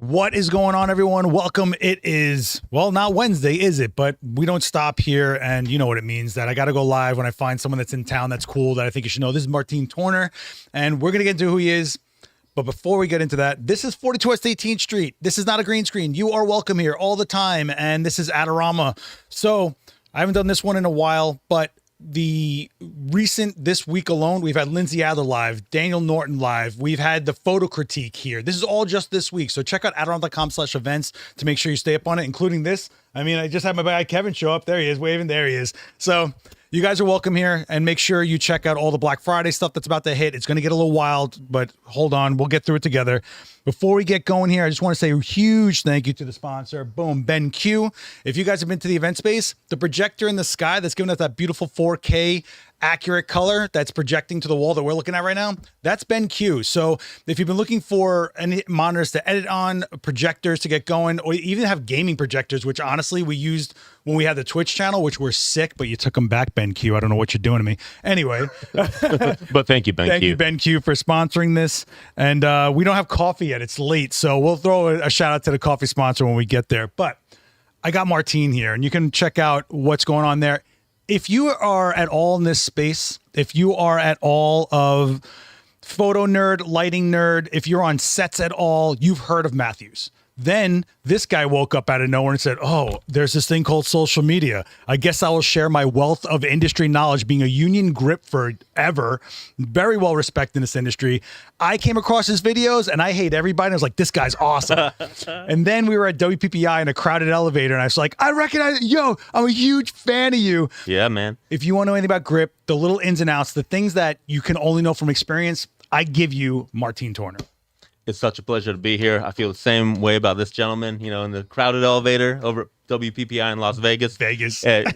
What is going on, everyone? Welcome. It is, well, not Wednesday, is it? But we don't stop here, and you know what it means, that I got to go live when I find someone that's in town that's cool, that I think you should know. This is Martin Torner, and we're going to get into who he is. But before we get into that, this is 42 West 18th Street. This is not a green screen. You are welcome here all the time, and this is Adorama. So I haven't done this one in a while, but this week alone, we've had Lindsay Adler live, Daniel Norton live. We've had the photo critique here. This is all just this week. So check out adorama.com/events to make sure you stay up on it, including this. I mean, I just had my guy Kevin show up. There he is, waving. There he is. So you guys are welcome here, and make sure you check out all the Black Friday stuff that's about to hit. It's going to get a little wild, but hold on. We'll get through it together. Before we get going here, I just want to say a huge thank you to the sponsor, boom, BenQ. If you guys have been to the event space, the projector in the sky that's giving us that beautiful 4K accurate color that's projecting to the wall that we're looking at right now, that's BenQ. So if you've been looking for any monitors to edit on, projectors to get going, or even have gaming projectors, which honestly we used when we had the Twitch channel, which were sick, but you took them back, BenQ. I don't know what you're doing to me. Anyway. But thank you, BenQ. Thank you, BenQ, for sponsoring this. And we don't have coffee yet. It's late. So we'll throw a shout out to the coffee sponsor when we get there. But I got Martin here, and you can check out what's going on there. If you are at all in this space, if you are at all of photo nerd, lighting nerd, if you're on sets at all, you've heard of Matthews. Then this guy woke up out of nowhere and said, oh, there's this thing called social media. I guess I will share my wealth of industry knowledge, being a union grip forever, very well respected in this industry. I came across his videos and I hate everybody. And I was like, this guy's awesome. And then we were at WPPI in a crowded elevator, and I was like, I recognize it. Yo, I'm a huge fan of you. Yeah, man. If you want to know anything about grip, the little ins and outs, the things that you can only know from experience, I give you Martin Torner. It's such a pleasure to be here. I feel the same way about this gentleman, you know, in the crowded elevator over at WPPI in Las Vegas.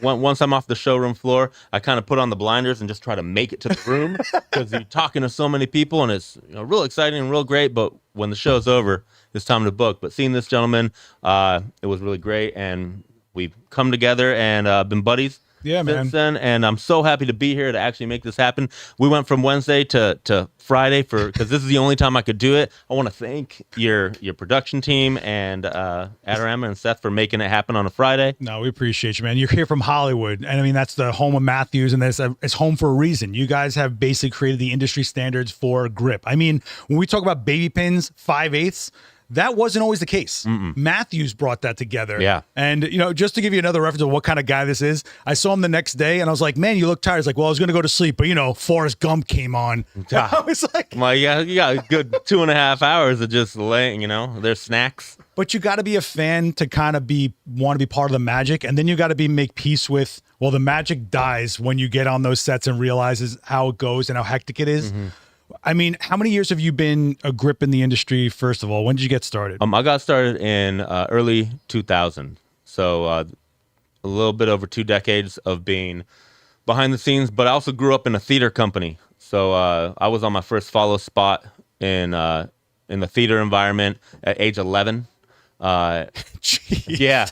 Once I'm off the showroom floor, I kind of put on the blinders and just try to make it to the room, because you're talking to so many people, and it's, you know, real exciting and real great. But when the show's over, it's time to book. But seeing this gentleman, it was really great, and we've come together and been buddies. Yeah, man. Since then, and I'm so happy to be here to actually make this happen. We went from Wednesday to Friday because this is the only time I could do it. I want to thank your production team and Adorama and Seth for making it happen on a Friday. No, we appreciate you, man. You're here from Hollywood, and I mean, that's the home of Matthews, and it's home for a reason. You guys have basically created the industry standards for grip. I mean, when we talk about baby pins, 5/8, that wasn't always the case. Matthews brought that together. Yeah. And, you know, just to give you another reference of what kind of guy this is, I saw him the next day and I was like, man, you look tired. He's like, well, I was going to go to sleep, but, you know, Forrest Gump came on. I was like, well, yeah, you got a good 2.5 hours of just laying, you know, there's snacks. But you got to be a fan to kind of want to be part of the magic. And then you got to make peace with, well, the magic dies when you get on those sets and realizes how it goes and how hectic it is. I mean, how many years have you been a grip in the industry, first of all? When did you get started? I got started in early 2000. So a little bit over 2 decades of being behind the scenes, but I also grew up in a theater company. So I was on my first follow spot in the theater environment at age 11. Yeah.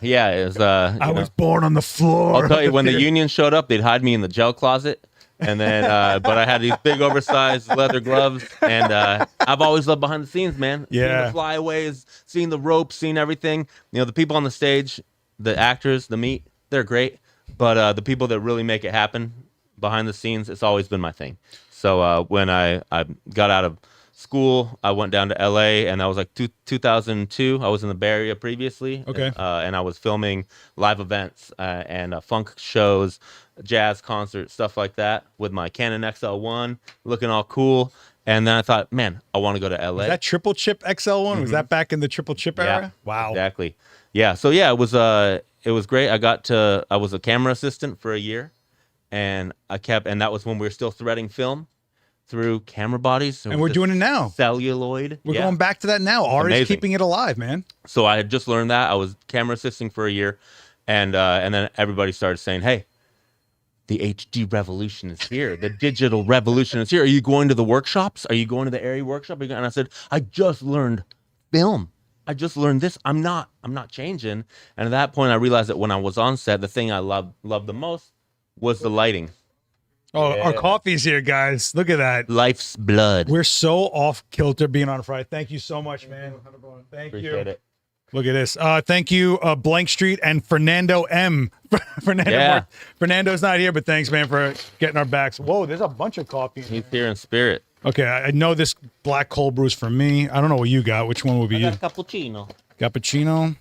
It was, I was born on the floor. I'll tell you, when the union showed up, they'd hide me in the gel closet. And then, but I had these big oversized leather gloves, and I've always loved behind the scenes, man. Yeah. Seeing the flyaways, seeing the ropes, seeing everything. You know, the people on the stage, the actors, the meat, they're great. But the people that really make it happen behind the scenes, it's always been my thing. So when I got out of school, I went down to LA, and that was like 2002. I was in the Bay Area previously. Okay. And I was filming live events and funk shows, jazz concerts, stuff like that, with my Canon XL1, looking all cool. And then I thought, man, I want to go to LA. Was that triple chip XL1? Was that back in the triple chip era? Wow. Exactly. Yeah. So yeah, it was great. I was a camera assistant for a year, and that was when we were still threading film through camera bodies. And we're doing it now. Celluloid. We're going back to that now. Art is keeping it alive, man. So I had just learned that. I was camera assisting for a year, and then everybody started saying, hey, the HD revolution is here. The digital revolution is here. Are you going to the workshops? Are you going to the ARRI workshop? And I said, I just learned film. I just learned this. I'm not changing. And at that point, I realized that when I was on set, the thing I loved the most was the lighting. Oh, Yeah. our coffee's here, guys. Look at that. Life's blood. We're so off kilter being on Friday. Thank you so much, man. Thank Appreciate you. it. Look at this. Thank you, Blank Street and Fernando M. Fernando's not here, but thanks, man, for getting our backs. Whoa, there's a bunch of coffee. He's here in spirit. Okay, I know this black cold brew's for me. I don't know what you got. Which one would be you? Cappuccino. Cappuccino.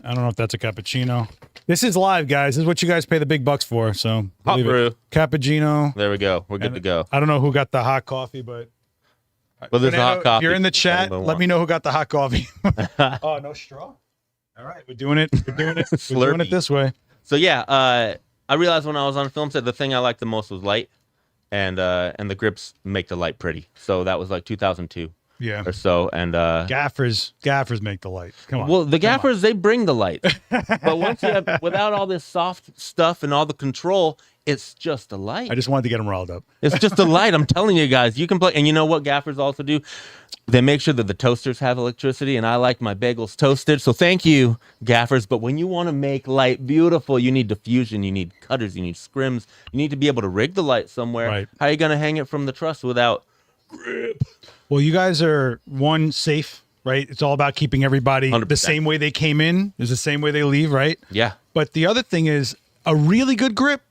I don't know if that's a cappuccino. This is live, guys. This is what you guys pay the big bucks for. So Hot believe brew. it. Cappuccino. There we go. We're good to go. I don't know who got the hot coffee, but Well, there's Fernando, hot coffee. if you're in the chat, Anyone let me want. know who got the hot coffee. Oh, no straw. All right, we're doing it. We're doing it. We're doing it Slurpee. this way. So yeah, I realized when I was on a film set, the thing I liked the most was light, and the grips make the light pretty. So that was like 2002 Yeah. or so, and Gaffers make the light. Come on. well, the gaffers they bring the light, but once you have without all this soft stuff and all the control, it's just a light. I just wanted to get them riled up. It's just a light. I'm telling you guys, you can play. And you know what gaffers also do? They make sure that the toasters have electricity, and I like my bagels toasted. So thank you, gaffers. But when you want to make light beautiful, you need diffusion, you need cutters, you need scrims. You need to be able to rig the light somewhere. Right. How are you going to hang it from the truss without grip? Well, you guys are safe, right? It's all about keeping everybody 100%. the same way they came in is the same way they leave, right? Yeah. But the other thing is a really good grip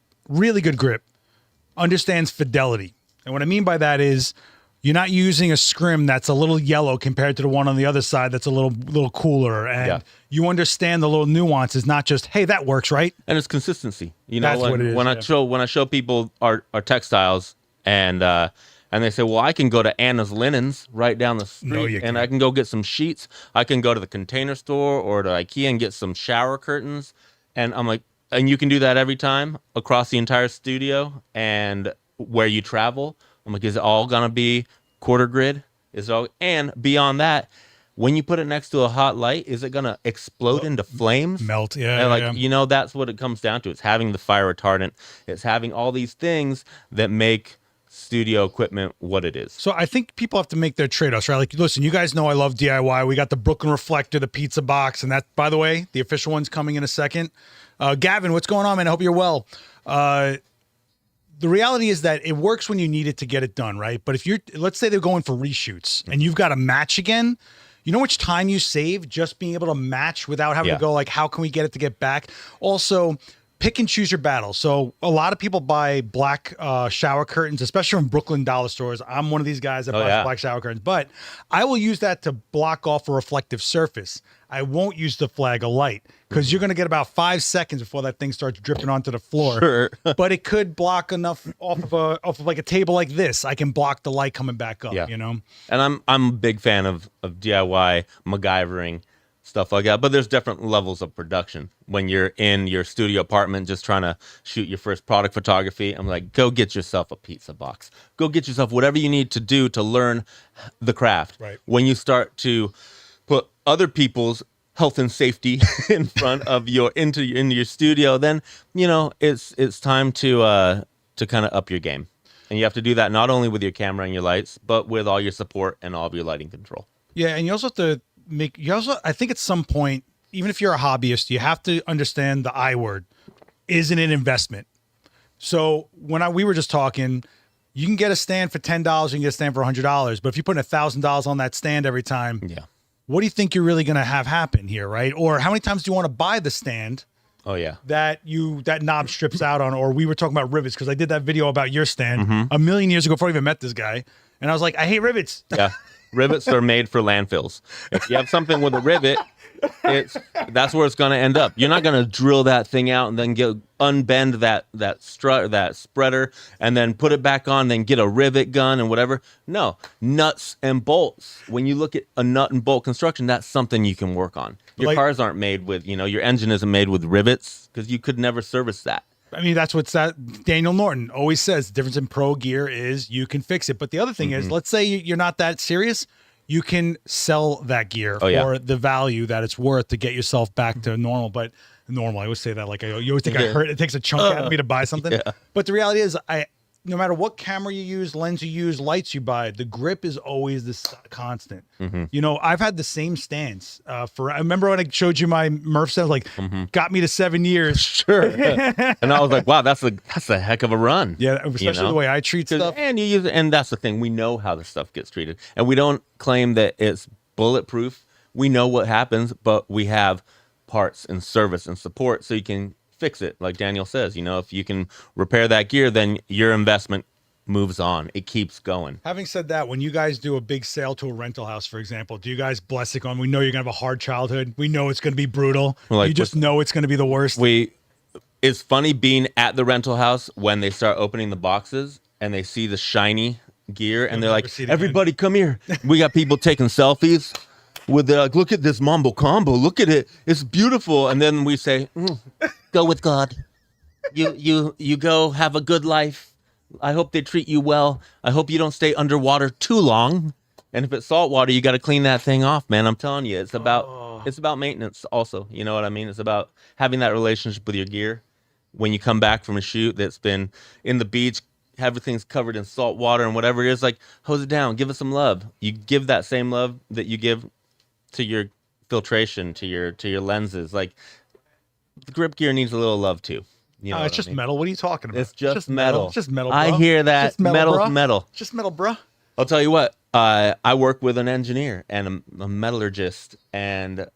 understands fidelity. And what I mean by that is you're not using a scrim that's a little yellow compared to the one on the other side that's a little cooler. And you understand the little nuances, not just, hey, that works, right? And it's consistency. You know, That's what it is, when I show people our textiles and they say, well, I can go to Anna's Linens right down the street, No, you and I can't. can go get some sheets. I can go to the Container Store or to IKEA and get some shower curtains. And I'm like, and you can do that every time across the entire studio and where you travel. I'm like, is it all gonna be quarter grid? Is it all? And beyond that, when you put it next to a hot light, is it gonna explode into flames? Melt, yeah. And like, yeah. you know, that's what it comes down to. It's having the fire retardant. It's having all these things that make studio equipment what it is. So I think people have to make their trade-offs, right? Like, listen, you guys know I love DIY. We got the Brooklyn Reflector, the pizza box, and that, by the way, the official one's coming in a second. Gavin, what's going on, man? I hope you're well. The reality is that it works when you need it to get it done, right? But if let's say they're going for reshoots and you've got to match again, you know how much time you save just being able to match without having to go like, how can we get it to get back? Also, pick and choose your battles. So a lot of people buy black shower curtains, especially from Brooklyn dollar stores. I'm one of these guys that buys black shower curtains, but I will use that to block off a reflective surface. I won't use the flag of light because you're going to get about 5 seconds before that thing starts dripping onto the floor. Sure. But it could block enough off of like a table like this. I can block the light coming back up, you know? And I'm a big fan of DIY, MacGyvering, stuff like that. But there's different levels of production. When you're in your studio apartment just trying to shoot your first product photography, I'm like, go get yourself a pizza box. Go get yourself whatever you need to do to learn the craft. Right. When you start to put other people's health and safety in front of into your studio, then you know it's time to kind of up your game. And you have to do that not only with your camera and your lights, but with all your support and all of your lighting control. Yeah, and you also have to I think at some point, even if you're a hobbyist, you have to understand the I word. Is it an investment? So when we were just talking, you can get a stand for $10, you can get a stand for $100, but if you're putting $1,000 on that stand every time, what do you think you're really going to have happen here, right? Or how many times do you want to buy the stand? Oh yeah, that knob strips out on, or we were talking about rivets because I did that video about your stand a million years ago before I even met this guy, and I was like, I hate rivets. Yeah, rivets are made for landfills. If you have something with a rivet, that's where it's going to end up. You're not going to drill that thing out and then unbend that spreader and then put it back on, then get a rivet gun and whatever. No, nuts and bolts. When you look at a nut and bolt construction, that's something you can work on. Your cars aren't made with, your engine isn't made with rivets because you could never service that. I mean, that's what Daniel Norton always says. The difference in pro gear is you can fix it. But the other thing is, let's say you're not that serious. You can sell that gear for the value that it's worth to get yourself back to normal. But normal, I always say that like you always think I hurt. It takes a chunk out of me to buy something. But the reality is, no matter what camera you use, lens you use, lights you buy, the grip is always this constant. You know, I've had the same stance I remember when I showed you my Murph stance, like got me to 7 years. Sure. And I was like, wow, that's a heck of a run. Yeah, especially the way I treat stuff. And you use it, and that's the thing. We know how the stuff gets treated. And we don't claim that it's bulletproof. We know what happens, but we have parts and service and support so you can fix it. Like Daniel says, you know, if you can repair that gear, then your investment moves on. It keeps going. Having said that, when you guys do a big sale to a rental house, for example, do you guys bless it on? We know you're gonna have a hard childhood. We know it's gonna be brutal. Like, you just know it's gonna be the worst. It's funny being at the rental house when they start opening the boxes and they see the shiny gear and they're like, everybody come here. We got people taking selfies with like, look at this Mambo combo. Look at it. It's beautiful. And then we say, go with God. You go have a good life. I hope they treat you well. I hope you don't stay underwater too long. And if it's salt water, you got to clean that thing off, man. I'm telling you, it's about maintenance also. You know what I mean? It's about having that relationship with your gear. When you come back from a shoot that's been in the beach, everything's covered in salt water and whatever it is, like hose it down, give it some love. You give that same love that you give to your filtration, to your lenses. Like the grip gear needs a little love too. You know, it's just metal. What are you talking about? It's just metal. It's just metal, bro. I hear that. Metal's metal. It's just metal, bro. I'll tell you what. I work with an engineer and a metallurgist and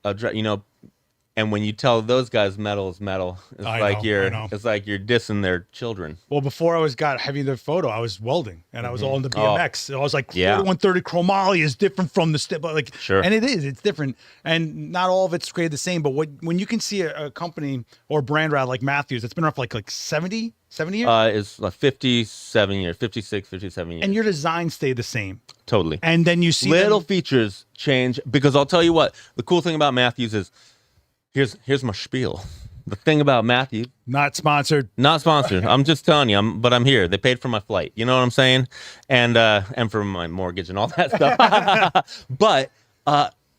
and when you tell those guys metal is metal, it's like you're dissing their children. Well, before I was heavy into photo, I was welding and I was all into BMX. I was like, 4130 chromoly is different from the like, sure. And it's different. And not all of it's created the same. But when you can see a company or brand rather like Matthews, that's been around for like 70 years? It's like 57 years, 56, 57 years. And your design stayed the same. Totally. And then you see little features change, because I'll tell you what, the cool thing about Matthews is, here's my spiel. The thing about Matthews, not sponsored. I'm just telling you, but I'm here. They paid for my flight. You know what I'm saying? And for my mortgage and all that stuff. But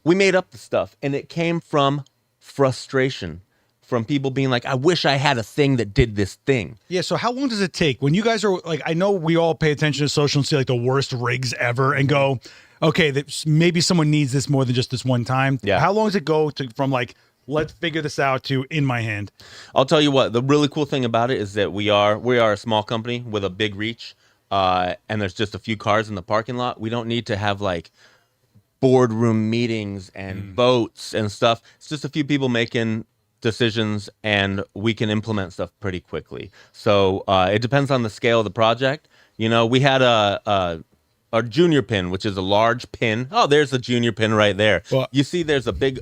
we made up the stuff, and it came from frustration, from people being like, I wish I had a thing that did this thing. Yeah. So how long does it take when you guys are like, I know we all pay attention to social and see like the worst rigs ever and go, okay, maybe someone needs this more than just this one time. Yeah. How long does it go from like, let's figure this out to in my hand? I'll tell you what, the really cool thing about it is that we are a small company with a big reach, and there's just a few cars in the parking lot. We don't need to have like boardroom meetings and votes and stuff. It's just a few people making decisions, and we can implement stuff pretty quickly. So it depends on the scale of the project. You know, we had a junior pin, which is a large pin. Oh, there's the junior pin right there. Well, you see there's a big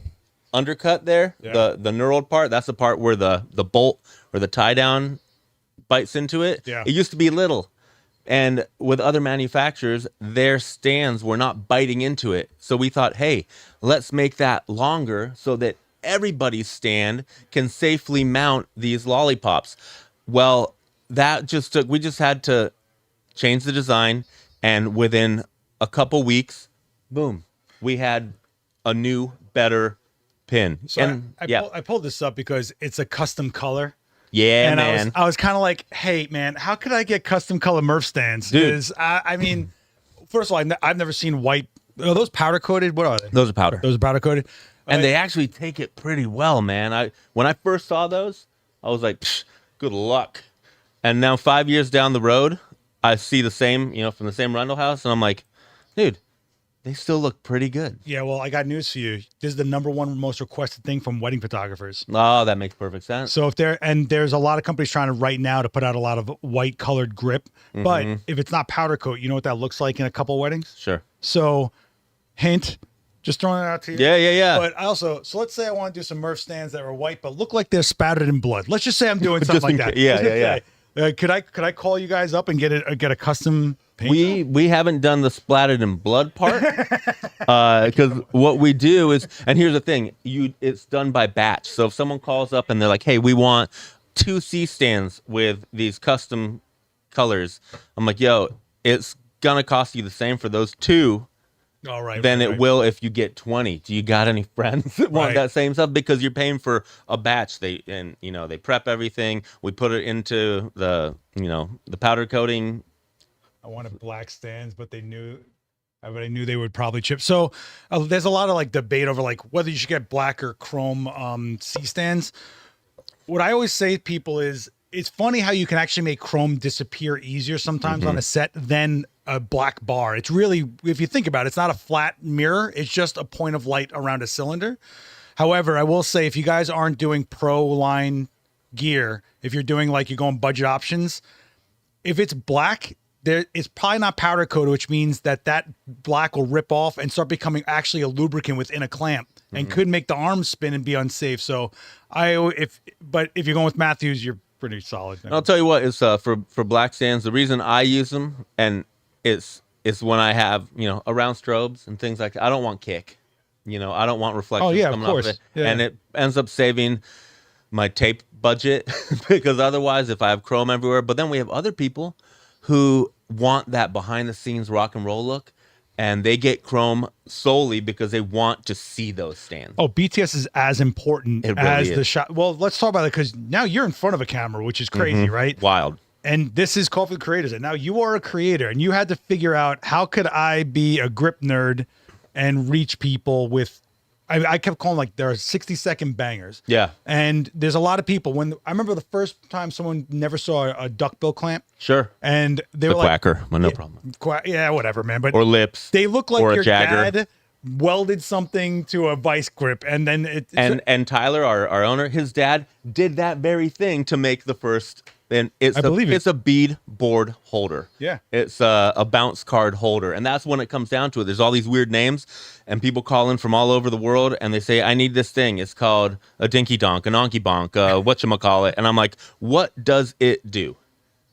undercut there, the knurled part. That's the part where the bolt or the tie down bites into it. Yeah. It used to be little, and with other manufacturers, their stands were not biting into it. So we thought, hey, let's make that longer so that everybody's stand can safely mount these lollipops. Well, we just had to change the design, and within a couple weeks, boom, we had a new, better pin. So I pulled this up because it's a custom color. Yeah, and man. I was kind of like, hey, man, how could I get custom color Murph stands? Because I mean, first of all, I've never seen white. Are those powder coated? What are they? Those are powder. Those are powder coated. And they actually take it pretty well, man. When I first saw those, I was like, good luck. And now 5 years down the road, I see the same, from the same rental house, and I'm like, dude, they still look pretty good. Yeah, well, I got news for you. This is the #1 most requested thing from wedding photographers. Oh, that makes perfect sense. So there's a lot of companies trying to right now to put out a lot of white colored grip, but if it's not powder coat, you know what that looks like in a couple weddings? Sure. So, hint. Just throwing it out to you. Yeah. But so let's say I want to do some Murph stands that are white, but look like they're spattered in blood. Let's just say I'm doing something like that. Yeah. Could I call you guys up and get a custom paint? We haven't done the splattered in blood part, because what we do is, and here's the thing, it's done by batch. So if someone calls up and they're like, hey, we want 2 C stands with these custom colors, I'm like, yo, it's gonna cost you the same for those 2. All right. Then it will if you get 20. Do you got any friends that want that same stuff? Because you're paying for a batch. They prep everything. We put it into the powder coating I wanted black stands, but I knew they would probably chip. So there's a lot of like debate over like whether you should get black or chrome C stands. What I always say to people is it's funny how you can actually make chrome disappear easier sometimes on a set than a black bar. It's really, if you think about it, it's not a flat mirror. It's just a point of light around a cylinder. However, I will say if you guys aren't doing pro line gear, if you're doing like you're going budget options, if it's black, it's probably not powder coated, which means that black will rip off and start becoming actually a lubricant within a clamp and could make the arms spin and be unsafe. So if you're going with Matthews, you're pretty solid. I'll tell you what, it's for black stands, the reason I use them, and it's when I have, around strobes and things like that. I don't want kick. I don't want reflections coming off of it. Yeah. And it ends up saving my tape budget because otherwise if I have chrome everywhere, but then we have other people who want that behind the scenes rock and roll look, and they get chrome solely because they want to see those stands. Oh, BTS is as important really as is. the shot. Well, let's talk about it because now you're in front of a camera, which is crazy, right? Wild. And this is Call for the Creators. And now you are a creator and you had to figure out how could I be a grip nerd and reach people with, I kept calling like there are 60-second bangers. Yeah. And there's a lot of people I remember the first time someone never saw a duckbill clamp. Sure. And they were like, Quacker, well, no problem. Yeah, whatever, man. But or lips. They look like or your Jagger. dad welded something to a vice grip, and then and Tyler, our owner, his dad did that very thing to make the first. And it's a bead board holder. Yeah, it's a bounce card holder, and that's when it comes down to it. There's all these weird names, and people call in from all over the world, and they say, "I need this thing. It's called a dinky donk, an onky bonk, whatchamacallit." And I'm like, "What does it do?"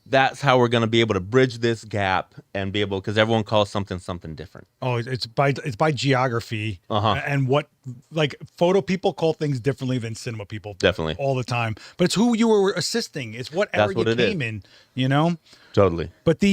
That's how we're going to be able to bridge this gap and be able, because everyone calls something different. Oh, it's by geography and what, like, photo people call things differently than cinema people. Definitely. All the time. But it's who you were assisting. It's what era you came in, Totally. But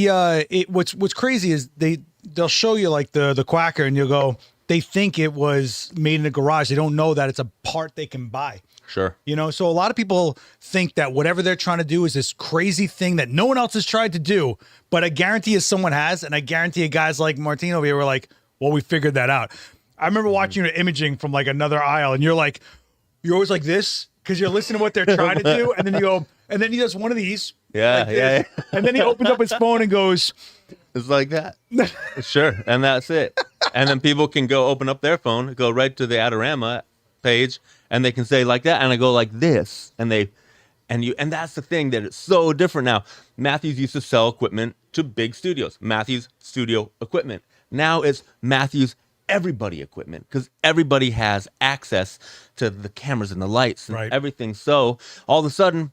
what's crazy is they'll show you like the Quacker and you'll go, they think it was made in a garage. They don't know that it's a part they can buy. Sure. So a lot of people think that whatever they're trying to do is this crazy thing that no one else has tried to do, but I guarantee you someone has, and I guarantee you guys like Martino over here were like, well, we figured that out. I remember watching your imaging from like another aisle, and you're always like this, because you're listening to what they're trying to do, and then you go, and then he does one of these. Yeah, like yeah. And then he opens up his phone and goes, it's like that. Sure. And that's it. And then people can go open up their phone, go right to the Adorama page, and they can say like that, and I go like this, and that's the thing that it's so different now. Matthews used to sell equipment to big studios, Matthews studio equipment. Now it's Matthews everybody equipment, because everybody has access to the cameras and the lights and everything. So all of a sudden,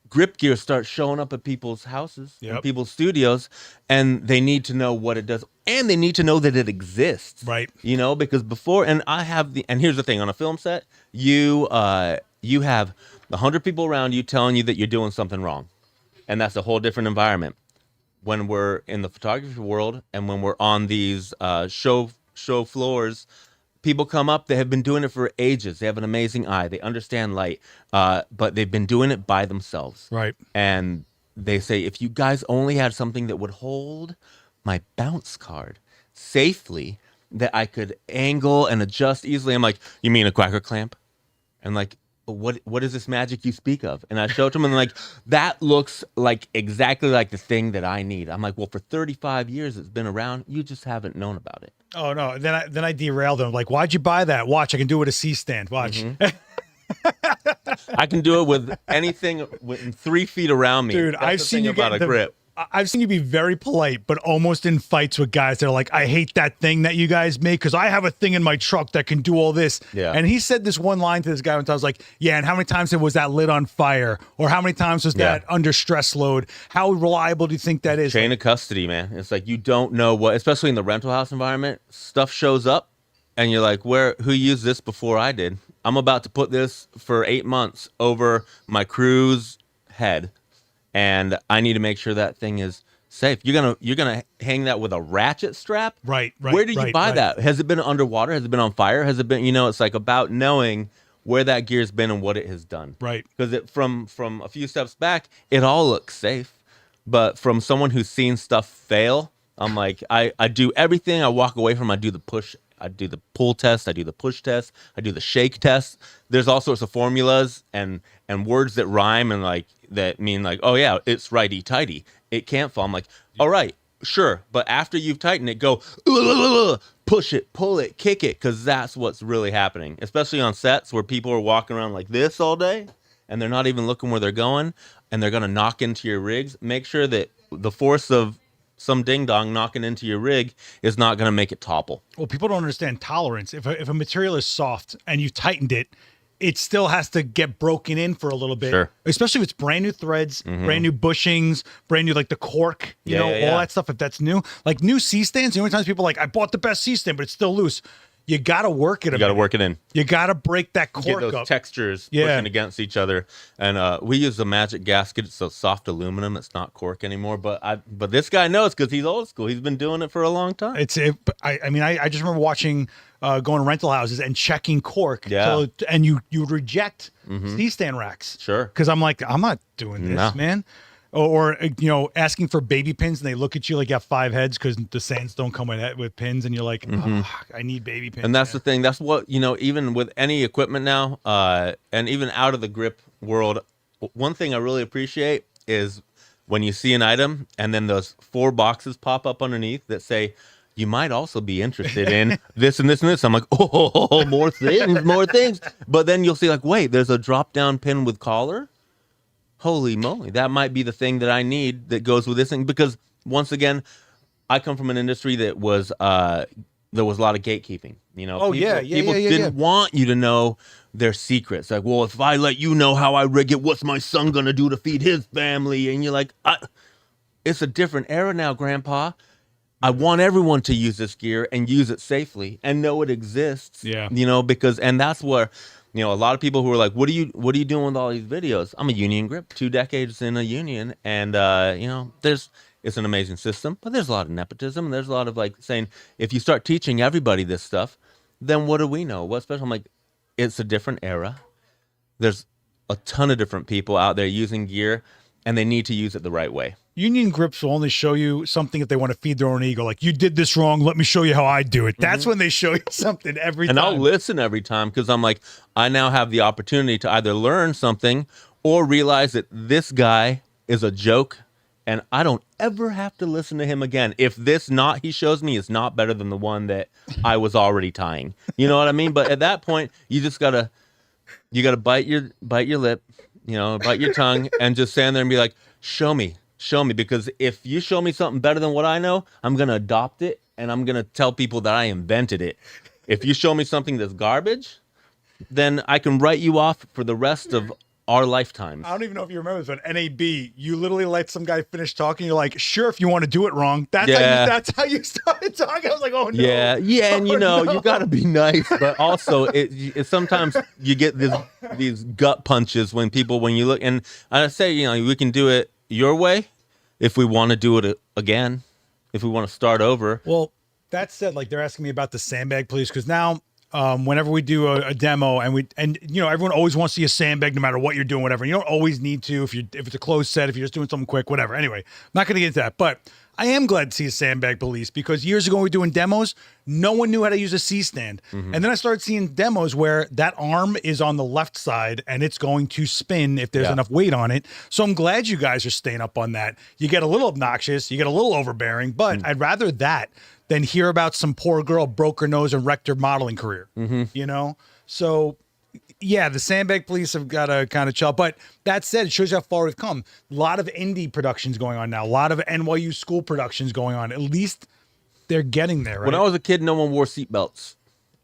grip gear starts showing up at people's houses and people's studios, and they need to know what it does, and they need to know that it exists. Right. Because before, and here's the thing, on a film set, you have 100 people around you telling you that you're doing something wrong. And that's a whole different environment. When we're in the photography world and when we're on these show floors, people come up, they have been doing it for ages. They have an amazing eye. They understand light, but they've been doing it by themselves. Right. And they say, if you guys only had something that would hold my bounce card safely, that I could angle and adjust easily. I'm like, you mean a Quacker clamp? And like, what is this magic you speak of? And I showed them, and like, that looks like exactly like the thing that I need. I'm like, well, for 35 years it's been around. You just haven't known about it. Oh no! Then I derailed them. Like, why'd you buy that? Watch, I can do it with a C-stand. Watch. I can do it with anything within 3 feet around me. Dude, That's I've the seen thing you about get a grip. I've seen you be very polite, but almost in fights with guys that are like, I hate that thing that you guys make because I have a thing in my truck that can do all this. Yeah. And he said this one line to this guy, and I was like, yeah, and how many times was that lit on fire? Or how many times was that under stress load? How reliable do you think that is? Chain of custody, man. It's like, you don't know what, especially in the rental house environment, stuff shows up and you're like, who used this before I did? I'm about to put this for 8 months over my crew's head, and I need to make sure that thing is safe. You're gonna hang that with a ratchet strap? Right. Where did you buy that? Has it been underwater? Has it been on fire? Has it been, it's like about knowing where that gear's been and what it has done. Right. Because from a few steps back, it all looks safe. But from someone who's seen stuff fail, I'm like, I do everything. I walk away from. I do the push. I do the pull test. I do the push test. I do the shake test. There's all sorts of formulas and words that rhyme and like that mean like, oh yeah, it's righty tighty. It can't fall. I'm like, all right, sure. But after you've tightened it, go push it, pull it, kick it, because that's what's really happening. Especially on sets where people are walking around like this all day and they're not even looking where they're going and they're gonna knock into your rigs. Make sure that the force of some ding dong knocking into your rig is not going to make it topple. Well, people don't understand tolerance. If a material is soft and you tightened it, it still has to get broken in for a little bit. Sure. Especially if it's brand new threads, brand new bushings, brand new, like the cork, you know, all that stuff. If that's new, like new C-stands, the only times people are like, I bought the best C-stand, but it's still loose. You got to work it. You got to work it in. You got to break that cork Get those up. textures pushing against each other. And we use a magic gasket. It's a soft aluminum. It's not cork anymore. But this guy knows because he's old school. He's been doing it for a long time. I mean, I just remember watching, going to rental houses and checking cork. Yeah. And you reject C-stand racks. Sure. Because I'm like, I'm not doing this, man. Or you know, asking for baby pins and they look at you like you have 5 heads because the sands don't come with pins, and you're like, oh, I need baby pins. And that's the thing. That's what, you know, even with any equipment now, and even out of the grip world, one thing I really appreciate is when you see an item and then those 4 boxes pop up underneath that say, you might also be interested in this and this and this. I'm like, oh, more things, more things. But then you'll see like, wait, there's a drop down pin with collar. Holy moly, that might be the thing that I need that goes with this thing. Because once again, I come from an industry that was there was a lot of gatekeeping. You know, people didn't want you to know their secrets. Like, well, if I let you know how I rig it, what's my son gonna do to feed his family? And you're like, it's a different era now, Grandpa. I want everyone to use this gear and use it safely and know it exists. Yeah, you know, because that's where. You know, a lot of people who are like, what are you doing with all these videos? I'm a union grip, 2 decades in a union. And, you know, it's an amazing system, but there's a lot of nepotism. And there's a lot of like saying, if you start teaching everybody this stuff, then what do we know? What's special? I'm like, it's a different era. There's a ton of different people out there using gear and they need to use it the right way. Union grips will only show you something if they want to feed their own ego. Like, you did this wrong. Let me show you how I do it. That's when they show you something every time. And I'll listen every time because I'm like, I now have the opportunity to either learn something or realize that this guy is a joke and I don't ever have to listen to him again. If this knot he shows me is not better than the one that I was already tying. You know what I mean? But at that point, you just gotta bite your lip, you know, bite your tongue and just stand there and be like, show me, because if you show me something better than what I know, I'm going to adopt it and I'm going to tell people that I invented it. If you show me something that's garbage, then I can write you off for the rest of our lifetimes. I don't even know if you remember this, but NAB, you literally let some guy finish talking. You're like, sure, if you want to do it wrong. That's how you started talking. I was like, oh no. Yeah, and you know, you got to be nice, but also it sometimes you get these gut punches when you look, and I say, you know, we can do it your way if we want to do it again, if we want to start over. Well, that said, like, they're asking me about the sandbag, please, because now whenever we do a demo and you know, everyone always wants to see a sandbag no matter what you're doing, whatever. And you don't always need to if it's a closed set, if you're just doing something quick, whatever. Anyway, I'm not going to get into that, but I am glad to see a sandbag police because years ago when we were doing demos, no one knew how to use a C-stand. And then I started seeing demos where that arm is on the left side and it's going to spin if there's enough weight on it. So I'm glad you guys are staying up on that. You get a little obnoxious, you get a little overbearing, but I'd rather that than hear about some poor girl broke her nose and wrecked her modeling career, you know? So yeah, the sandbag police have got to kind of chill. But that said, it shows you how far we've come. A lot of indie productions going on now. A lot of NYU school productions going on. At least they're getting there, right? When I was a kid, no one wore seatbelts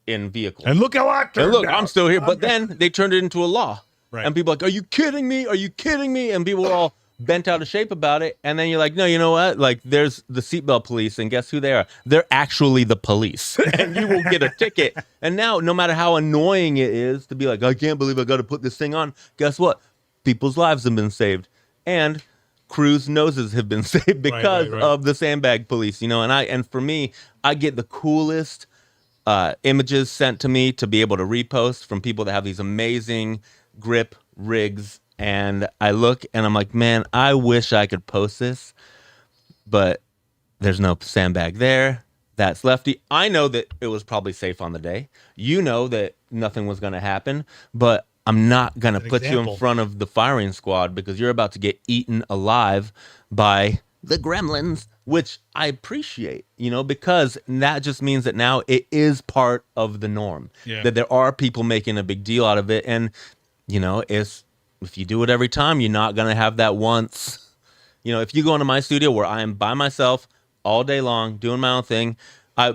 in vehicles. And look how I turned out. I'm still here. But then they turned it into a law. Right. And people are like, are you kidding me? Are you kidding me? And people were all bent out of shape about it. And then you're like, no, you know what? Like, there's the seatbelt police, and guess who they are? They're actually the police. And you will get a ticket. And now, no matter how annoying it is to be like, I can't believe I got to put this thing on, guess what? People's lives have been saved. And crews' noses have been saved because of the sandbag police, you know? And for me, I get the coolest images sent to me to be able to repost from people that have these amazing grip rigs. And I look and I'm like, man, I wish I could post this, but there's no sandbag there. That's lefty. I know that it was probably safe on the day. You know that nothing was going to happen, but I'm not going to put you in front of the firing squad because you're about to get eaten alive by the gremlins, which I appreciate, because that just means that now it is part of the norm, that there are people making a big deal out of it. And, if you do it every time, you're not going to have that once. If you go into my studio where I am by myself all day long doing my own thing,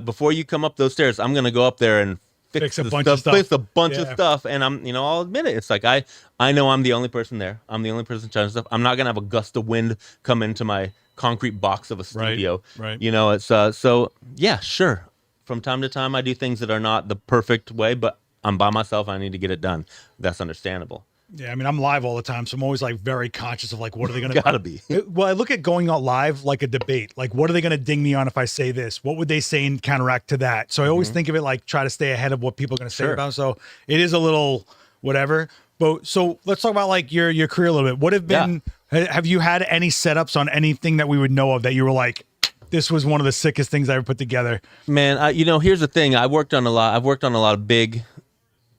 before you come up those stairs, I'm going to go up there and fix a bunch of stuff. And I'll admit it. It's like, I know I'm the only person there. I'm the only person trying stuff. I'm not going to have a gust of wind come into my concrete box of a studio. Right. It's so yeah, sure. From time to time, I do things that are not the perfect way, but I'm by myself. I need to get it done. That's understandable. Yeah, I mean, I'm live all the time, so I'm always like very conscious of like, what are they going to gotta be. Well, I look at going out live like a debate. Like, what are they going to ding me on if I say this? What would they say and counteract to that? So I always think of it like try to stay ahead of what people are going to say about. So it is a little whatever. But so let's talk about like your career a little bit. What have been? Have you had any setups on anything that we would know of that you were like, this was one of the sickest things I ever put together? Man, here's the thing. I've worked on a lot of big.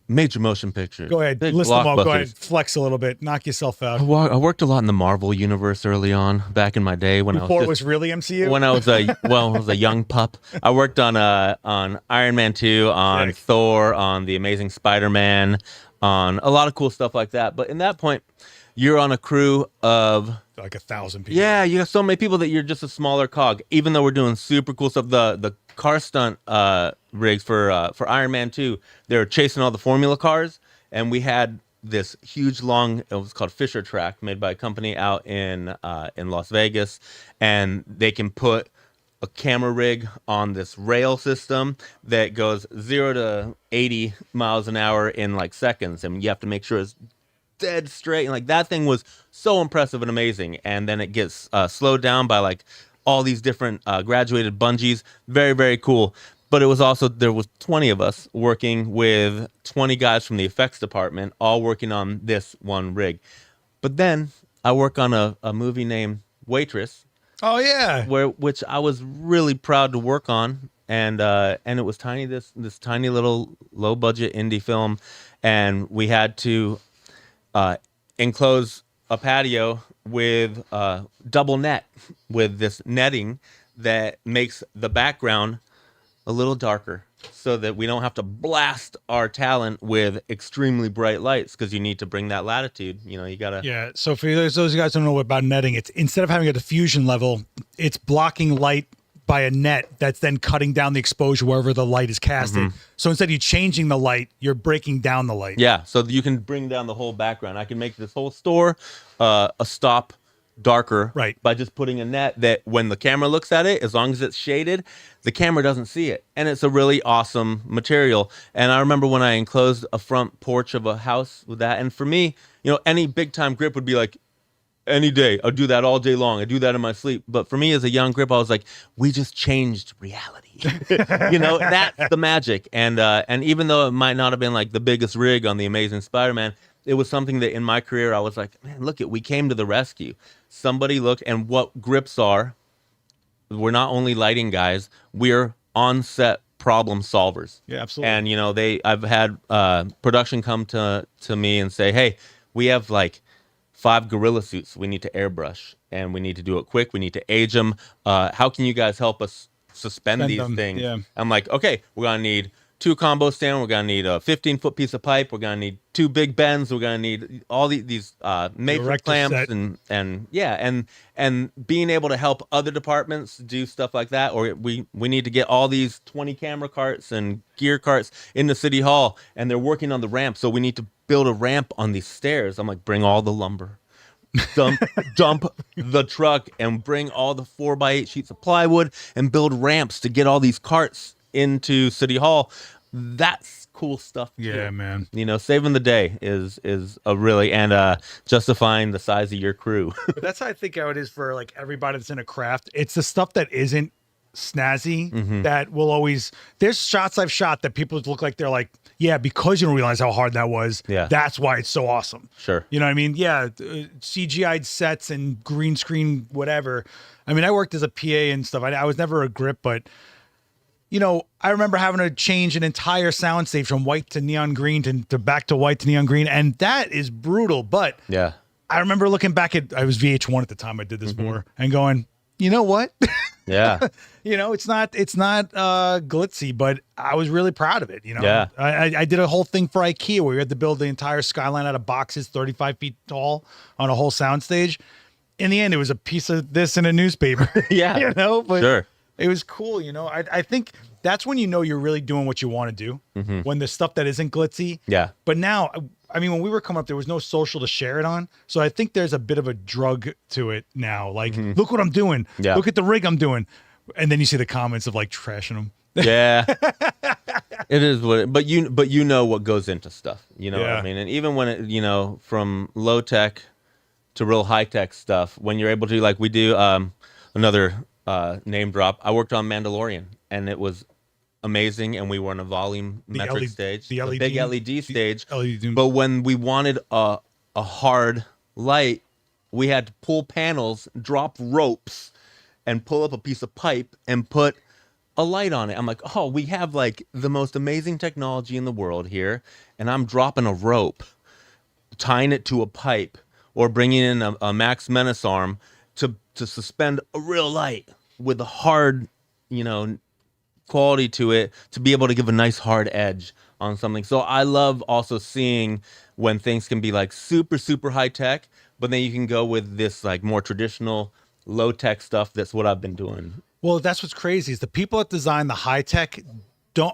Major motion pictures. Go ahead, list them all. Go ahead, flex a little bit, knock yourself out. I worked a lot in the Marvel universe early on, back in my day before it was really MCU. When I was a young pup. I worked on Iron Man 2, on Thor, on the Amazing Spider-Man, on a lot of cool stuff like that. But in that point, you're on a crew of like 1,000 people. Yeah, you have so many people that you're just a smaller cog. Even though we're doing super cool stuff, the car stunt rigs for Iron Man 2, they were chasing all the Formula cars, and we had this huge long, it was called Fisher Track, made by a company out in Las Vegas, and they can put a camera rig on this rail system that goes 0 to 80 miles an hour in like seconds, and you have to make sure it's dead straight, and like that thing was so impressive and amazing. And then it gets slowed down by like all these different graduated bungees. Very, very cool. But it was also, there was 20 of us working with 20 guys from the effects department, all working on this one rig. But then I work on a movie named Waitress. Oh yeah. Which I was really proud to work on. And it was tiny, this tiny little low budget indie film. And we had to enclose a patio with double net, with this netting that makes the background a little darker so that we don't have to blast our talent with extremely bright lights, because you need to bring that latitude. You gotta. Yeah. So for those of you guys who don't know about netting, it's instead of having a diffusion level, it's blocking light by a net that's then cutting down the exposure wherever the light is casted. So instead of you changing the light, you're breaking down the light. Yeah, so you can bring down the whole background. I can make this whole store a stop darker by just putting a net that when the camera looks at it, as long as it's shaded, the camera doesn't see it. And it's a really awesome material. And I remember when I enclosed a front porch of a house with that, and for me, any big time grip would be like, any day, I'll do that all day long. I do that in my sleep. But for me as a young grip, I was like, we just changed reality. That's the magic. And even though it might not have been like the biggest rig on the Amazing Spider-Man, it was something that in my career, I was like, man, look, we came to the rescue. Somebody looked, and what grips are, we're not only lighting guys, we're on-set problem solvers. Yeah, absolutely. And, I've had production come to me and say, hey, we have like 5 gorilla suits we need to airbrush, and we need to do it quick. We need to age them. How can you guys help us suspend these things? Yeah. I'm like, okay, we're going to need 2 combo stand. We're going to need a 15-foot piece of pipe. We're going to need 2 big bends. We're going to need all these matrix clamps and being able to help other departments do stuff like that. Or we need to get all these 20 camera carts and gear carts into City Hall, and they're working on the ramp. So we need to build a ramp on these stairs. I'm like, bring all the lumber, dump the truck, and bring all the 4x8 sheets of plywood and build ramps to get all these carts into City Hall. That's cool stuff too. Yeah, man. Saving the day is a really, and justifying the size of your crew. But that's how I think how it is for like everybody that's in a craft. It's the stuff that isn't snazzy that will always, there's shots I've shot that people look like they're like, yeah, because you don't realize how hard that was. Yeah. That's why it's so awesome. Sure. You know what I mean? Yeah. CGI'd sets and green screen, whatever. I mean, I worked as a PA and stuff. I was never a grip, but you know, I remember having to change an entire soundstage from white to neon green to back to white to neon green. And that is brutal. But Yeah. I remember looking back at, I was VH1 at the time I did this for, and going, you know what? Yeah. You know, it's not glitzy, but I was really proud of it. You know, Yeah. I did a whole thing for IKEA where we had to build the entire skyline out of boxes, 35 feet tall on a whole soundstage. In the end, it was a piece of this in a newspaper. Yeah. You know, but Sure. it was cool. You know, I think that's when you know you're really doing what you want to do, when the stuff that isn't glitzy. Yeah. But now, I mean, when we were coming up, there was no social to share it on. So I think there's a bit of a drug to it now. Like, look what I'm doing. Yeah. Look at the rig I'm doing. And then you see the comments of like trashing them. Yeah. It is what, but you know what goes into stuff, you know what Yeah. I mean? And even when it, you know, from low tech to real high tech stuff, when you're able to, like we do, another name drop, I worked on Mandalorian and it was amazing. And we were on a volume metric LED stage, the a LED big LED stage. LED. But when we wanted a hard light, we had to pull panels, drop ropes, and pull up a piece of pipe and put a light on it. I'm like, oh, we have like the most amazing technology in the world here, and I'm dropping a rope, tying it to a pipe, or bringing in a Max Menace arm to suspend a real light with a hard, you know, quality to it to be able to give a nice hard edge on something. So I love also seeing when things can be like super, super high tech, but then you can go with this like more traditional low tech stuff. That's what I've been doing. Well, that's what's crazy is the people that design the high tech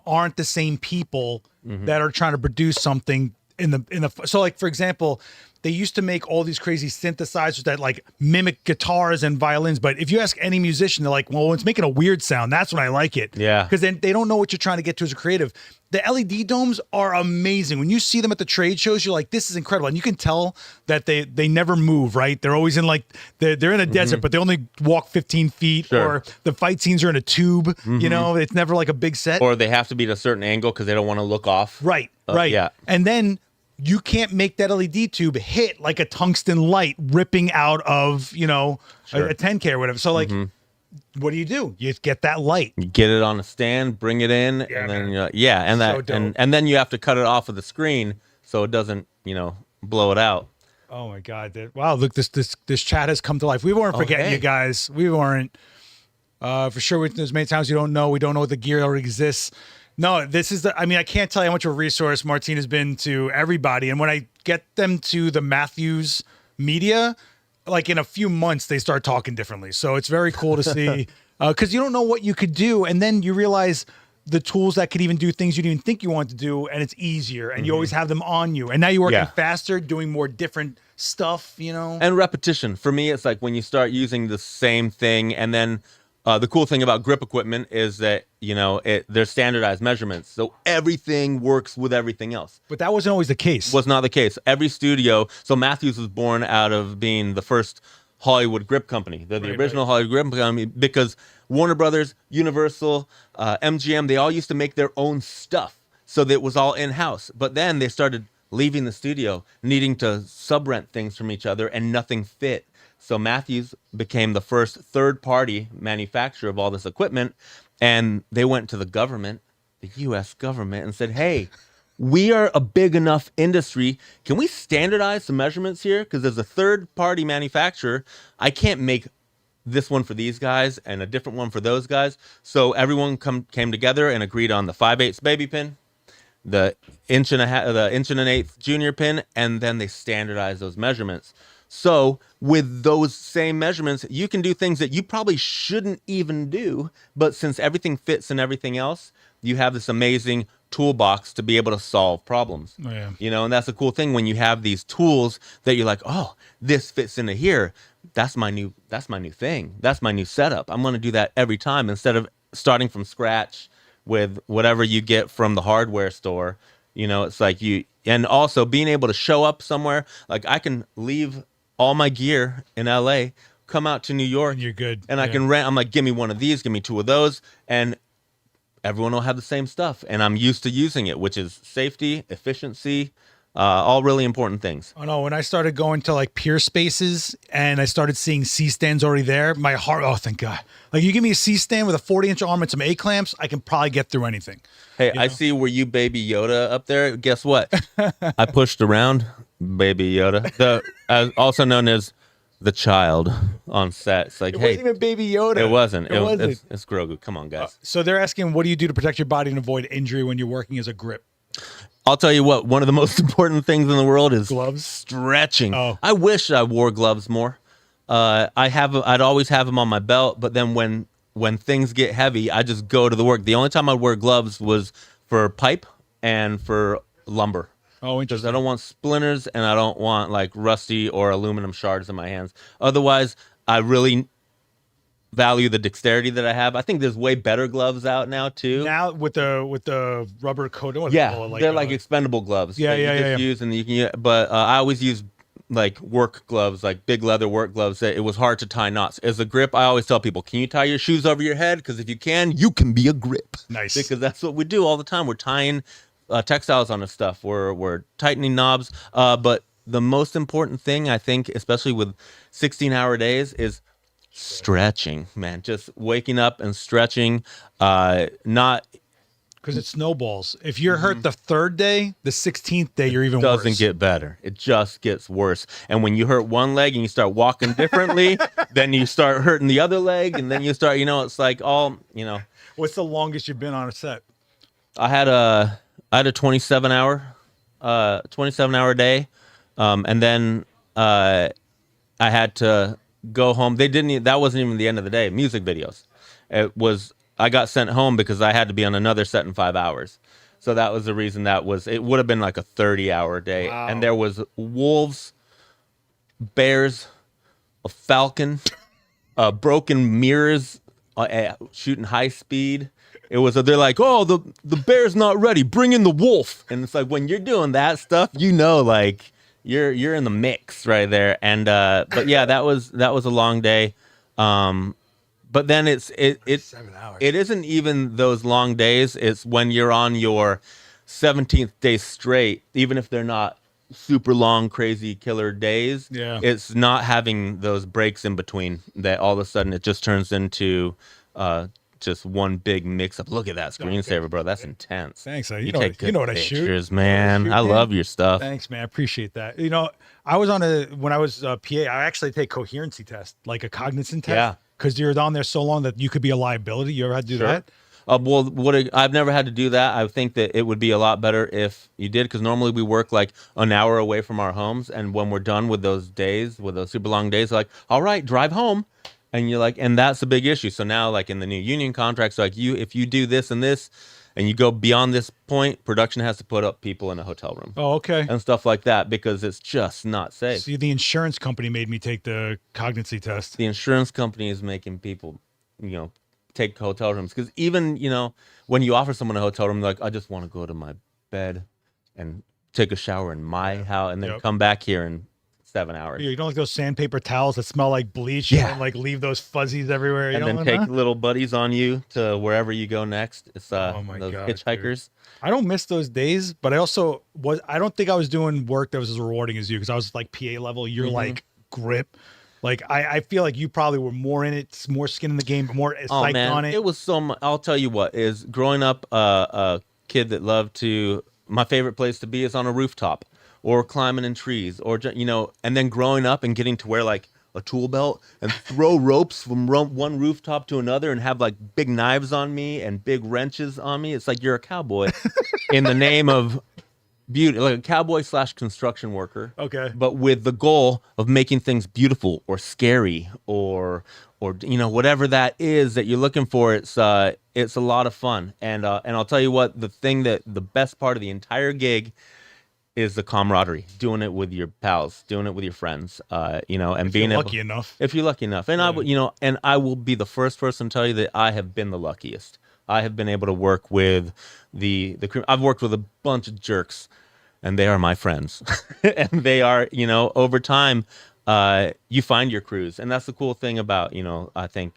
aren't the same people that are trying to produce something in the. So like, for example, they used to make all these crazy synthesizers that like mimic guitars and violins. But if you ask any musician, they're like, well, when it's making a weird sound, that's when I like it. Yeah. Because then they don't know what you're trying to get to as a creative. The LED domes are amazing. When you see them at the trade shows, you're like, this is incredible. And you can tell that they never move, right? They're always in like, they're in a desert, but they only walk 15 feet. Sure. Or the fight scenes are in a tube, you know? It's never like a big set. Or they have to be at a certain angle because they don't want to look off. Right, right. Yeah. And then you can't make that LED tube hit like a tungsten light ripping out of, you know, Sure. a 10K or whatever. So like, what do? You just get that light. You get it on a stand, bring it in, and then and So that dope. and then you have to cut it off of the screen so it doesn't, you know, blow it out. Oh my God. Wow. Look, this chat has come to life. We weren't forgetting hey. you guys. We weren't, for sure. There's many times we don't know what the gear already exists. No, this is I mean, I can't tell you how much of a resource Martine has been to everybody. And when I get them to the Matthews media, like in a few months, they start talking differently. So it's very cool to see because you don't know what you could do. And then you realize the tools that could even do things you didn't even think you wanted to do. And it's easier. And you always have them on you. And now you're working faster, doing more different stuff, you know? And repetition. For me, it's like when you start using the same thing and then the cool thing about grip equipment is that, you know, they're standardized measurements. So everything works with everything else. But that wasn't always the case. Was not the case. Every studio, so Matthews was born out of being the first Hollywood grip company. They're the original Hollywood grip company because Warner Brothers, Universal, MGM, they all used to make their own stuff. So that it was all in-house. But then they started leaving the studio, needing to sub-rent things from each other, and nothing fit. So Matthews became the first third-party manufacturer of all this equipment, and they went to the government, the U.S. government, and said, hey, we are a big enough industry. Can we standardize some measurements here? Because as a third-party manufacturer, I can't make this one for these guys and a different one for those guys. So everyone came together and agreed on the 5/8 baby pin, the inch and an eighth junior pin, and then they standardized those measurements. So with those same measurements, you can do things that you probably shouldn't even do. But since everything fits in everything else, you have this amazing toolbox to be able to solve problems. Oh, yeah. You know, and that's a cool thing when you have these tools that you're like, oh, this fits into here. That's my new thing. That's my new setup. I'm going to do that every time instead of starting from scratch with whatever you get from the hardware store. You know, it's like and also being able to show up somewhere, like I can leave all my gear in LA, come out to New York, You're good. and I can rent. I'm like, give me one of these, give me 2 of those, and everyone will have the same stuff. And I'm used to using it, which is safety, efficiency, all really important things. Oh no, when I started going to like peer spaces and I started seeing C-stands already there, my heart, oh thank God. Like you give me a C-stand with a 40-inch arm and some A-clamps, I can probably get through anything. Hey, I see where you baby Yoda up there. Guess what? I pushed around baby Yoda, also known as the child on set. It's like, It hey, wasn't even Baby Yoda. it wasn't. It wasn't. It's Grogu. Come on, guys. So they're asking, what do you do to protect your body and avoid injury when you're working as a grip? I'll tell you what, one of the most important things in the world is Gloves? stretching. Oh. I wish I wore gloves more. I'd always have them on my belt, but then when things get heavy, I just go to the work. The only time I'd wear gloves was for pipe and for lumber. Oh, Because interesting. I don't want splinters and I don't want like rusty or aluminum shards in my hands. Otherwise, I really value the dexterity that I have. I think there's way better gloves out now too. Now with the rubber coat, what do they Yeah, call it? they're like expendable gloves. Yeah, that you yeah, just yeah. use and you can. But I always use like work gloves, like big leather work gloves. That it was hard to tie knots. As a grip, I always tell people, can you tie your shoes over your head? Because if you can be a grip. Nice. Because that's what we do all the time. We're tying textiles on this stuff. We're tightening knobs. But the most important thing, I think, especially with 16-hour days, is stretching, man. Just waking up and stretching. Not because it snowballs. If you're hurt the 3rd day, the 16th day, you're even doesn't worse. get better. It just gets worse. And when you hurt one leg and you start walking differently, then you start hurting the other leg, and then you start, it's like all, What's the longest you've been on a set? I had a 27-hour day, and then I had to go home. That wasn't even the end of the day. Music videos. I got sent home because I had to be on another set in 5 hours. So that was the reason it would have been like a 30-hour day. Wow. And there was wolves, bears, a falcon, broken mirrors, shooting high speed. They're like, oh, the bear's not ready. Bring in the wolf. And it's like, when you're doing that stuff, like you're in the mix right there. And but yeah, that was a long day. But then it's 7 hours. It isn't even those long days. It's when you're on your 17th day straight, even if they're not super long, crazy killer days. Yeah. It's not having those breaks in between that all of a sudden it just turns into just one big mix up. Look at that screensaver, bro. That's intense. Thanks. You take good what I shoot. pictures, man. I love your stuff. Thanks, man. I appreciate that. I was when I was PA, I actually take coherency test, like a cognizant test. Yeah. Because you're on there so long that you could be a liability. You ever had to do that? Well, I've never had to do that. I think that it would be a lot better if you did, because normally we work like an hour away from our homes, and when we're done with those days, with those super long days, like, all right, drive home, and you're like, and that's a big issue. So now, like in the new union contracts, like if you do this and this, and you go beyond this point, production has to put up people in a hotel room. Oh, okay. And stuff like that, because it's just not safe. See, the insurance company made me take the cognizant test. The insurance company is making people, take hotel rooms. Because even, when you offer someone a hotel room, they're like, I just want to go to my bed and take a shower in my house and then come back here in 7 hours. You don't like those sandpaper towels that smell like bleach and like leave those fuzzies everywhere. And then take little buddies on you to wherever you go next. It's those hitchhikers. Dude. I don't miss those days, but I don't think I was doing work that was as rewarding as you, because I was like PA level. You're like grip. Like I feel like you probably were more in it, more skin in the game, more psyched on it. It was so much. I'll tell you what, is growing up a kid that loved to, my favorite place to be is on a rooftop or climbing in trees, or, and then growing up and getting to wear like a tool belt and throw ropes from one rooftop to another and have like big knives on me and big wrenches on me. It's like you're a cowboy in the name of beauty, like a cowboy / construction worker. Okay. But with the goal of making things beautiful or scary or whatever that is that you're looking for. It's a lot of fun. And I'll tell you what, the best part of the entire gig is the camaraderie, doing it with your pals, doing it with your friends, and being lucky enough. If you're lucky enough. And I will be the first person to tell you that I have been the luckiest. I have been able to work with the crew. I've worked with a bunch of jerks, and they are my friends. And they are, over time, you find your crews. And that's the cool thing about, I think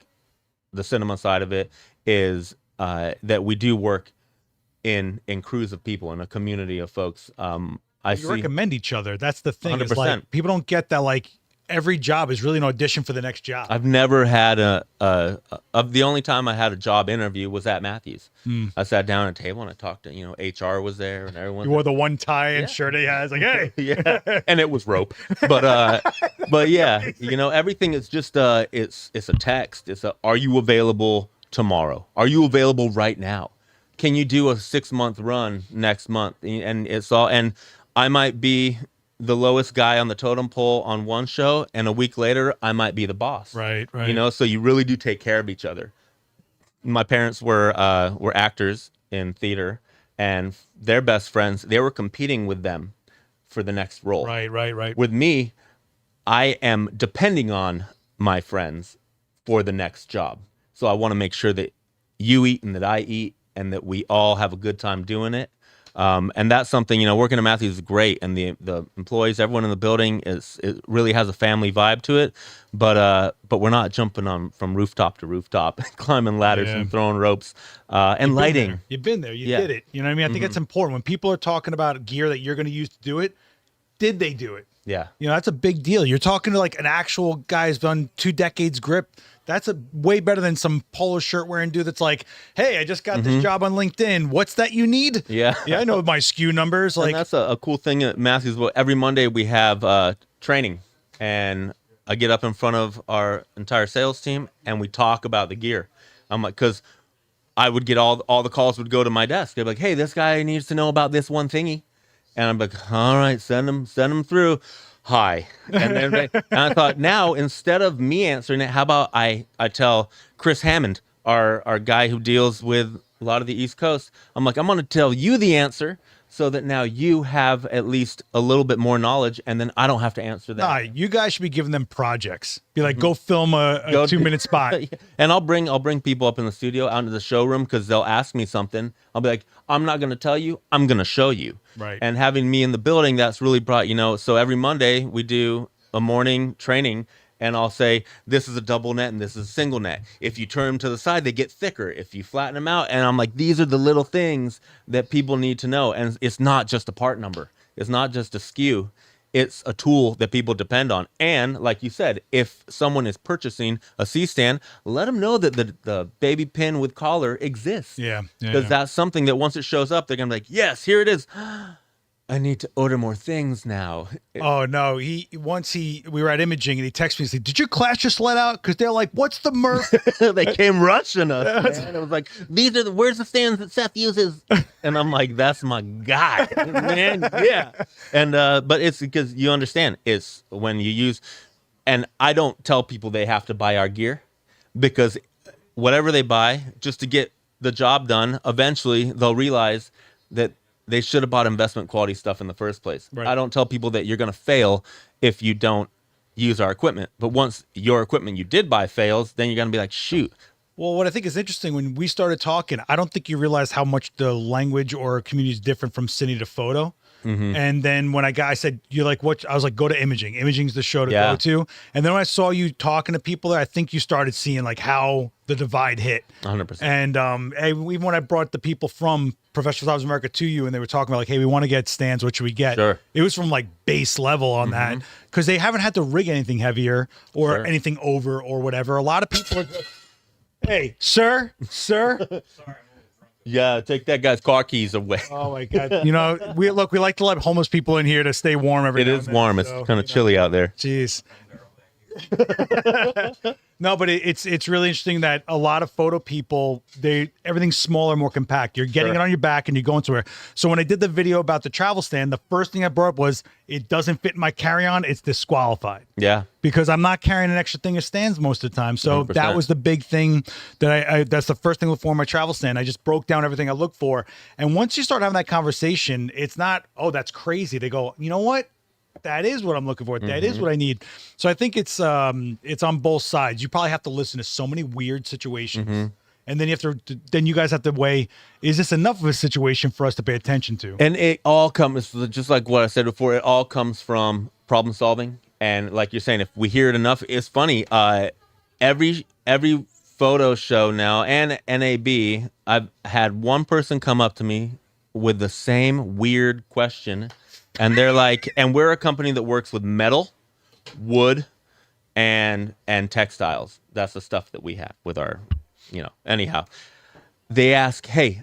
the cinema side of it is that we do work in crews of people, in a community of folks. You recommend each other. That's the thing. 100%. Is like, people don't get that, like, every job is really an audition for the next job. I've never had the only time I had a job interview was at Matthews. I sat down at a table and I talked to, HR was there and everyone. You wore the one tie and shirt he has, like, hey. Yeah, and it was rope. But yeah, everything is just it's a text. Are you available tomorrow? Are you available right now? Can you do a 6-month run next month? And it's all, and I might be the lowest guy on the totem pole on one show, and a week later I might be the boss. Right. So you really do take care of each other. My parents were actors in theater, and their best friends, they were competing with them for the next role. Right. With me, I am depending on my friends for the next job. So I want to make sure that you eat and that I eat and that we all have a good time doing it. And that's something, working at Matthews is great. And the employees, everyone in the building it really has a family vibe to it. But we're not jumping from rooftop to rooftop, climbing ladders and throwing ropes, and lighting. You've been there. You did it. You know what I mean? I think it's important when people are talking about gear that you're going to use to do it. Did they do it? Yeah. That's a big deal. You're talking to like an actual guy who's done 2 decades grip. That's a way better than some polo shirt wearing dude that's like, hey, I just got this job on LinkedIn. What's that you need? Yeah. Yeah, I know my SKU numbers. Like, and that's a cool thing at Matthews. Every Monday we have training, and I get up in front of our entire sales team and we talk about the gear. I'm like, because I would get all the calls would go to my desk. They'd be like, hey, this guy needs to know about this one thingy. And I'm like, all right, send him through. Hi. And I thought, now instead of me answering it, how about I tell Chris Hammond, our guy who deals with a lot of the East Coast, I'm like, I'm going to tell you the answer so that now you have at least a little bit more knowledge, and then I don't have to answer that. Nah, you guys should be giving them projects. Be like, go film a 2-minute spot. And I'll bring people up in the studio out into the showroom because they'll ask me something. I'll be like, I'm not going to tell you, I'm going to show you. Right. And having me in the building, that's really brought, so every Monday we do a morning training, and I'll say, this is a double net and this is a single net. If you turn them to the side, they get thicker. If you flatten them out, and I'm like, these are the little things that people need to know. And it's not just a part number. It's not just a SKU. It's a tool that people depend on. And like you said, if someone is purchasing a C-stand, let them know that the baby pin with collar exists. Yeah. Because that's something that once it shows up, they're going to be like, yes, here it is. I need to order more things now. Oh no! We were at Imaging and he texted me and said, "Did your class just let out?" Because they're like, "What's the Murph?" They came rushing us. Man. It was like, where's the stands that Seth uses? And I'm like, that's my guy, man. Yeah. And but it's because you understand, it's when you use, and I don't tell people they have to buy our gear, because whatever they buy just to get the job done, eventually they'll realize that they should have bought investment quality stuff in the first place. Right. I don't tell people that you're going to fail if you don't use our equipment. But once your equipment you did buy fails, then you're going to be like, shoot. Well, what I think is interesting, when we started talking, I don't think you realized how much the language or community is different from cine to photo. And then when I said, you're like, what? I was like, go to Imaging. Imaging's the show to go to. And then when I saw you talking to people there, I think you started seeing like how the divide hit. 100%. And even when I brought the people from Professional Photographers America to you, and they were talking about like, hey, we want to get stands. What should we get? Sure. It was from like base level on that, because they haven't had to rig anything heavier or anything over or whatever. A lot of people are just, hey, sir. Sorry. Yeah, take that guy's car keys away. Oh my God! We like to let homeless people in here to stay warm every It now is and then, warm. so, It's kind of chilly out there. Jeez. No, but it's really interesting that a lot of photo people, everything's smaller, more compact. You're getting it on your back and you're going somewhere. So when I did the video about the travel stand, the first thing I brought up was, it doesn't fit in my carry-on. It's disqualified. Yeah. Because I'm not carrying an extra thing of stands most of the time. So 100%. that was the big thing that that's the first thing for my travel stand. I just broke down everything I looked for. And once you start having that conversation, it's not, oh, that's crazy. They go, you know what? That is what I'm looking for. That is what I need. So I think it's on both sides. You probably have to listen to so many weird situations. And then you guys have to weigh, is this enough of a situation for us to pay attention to? And it all comes, just like what I said before, it all comes from problem solving And like you're saying, if we hear it enough, it's funny. Every photo show now and NAB, I've had one person come up to me with the same weird question, and they're like, and we're a company that works with metal, wood, and textiles. That's the stuff that we have with our, anyhow. They ask, hey,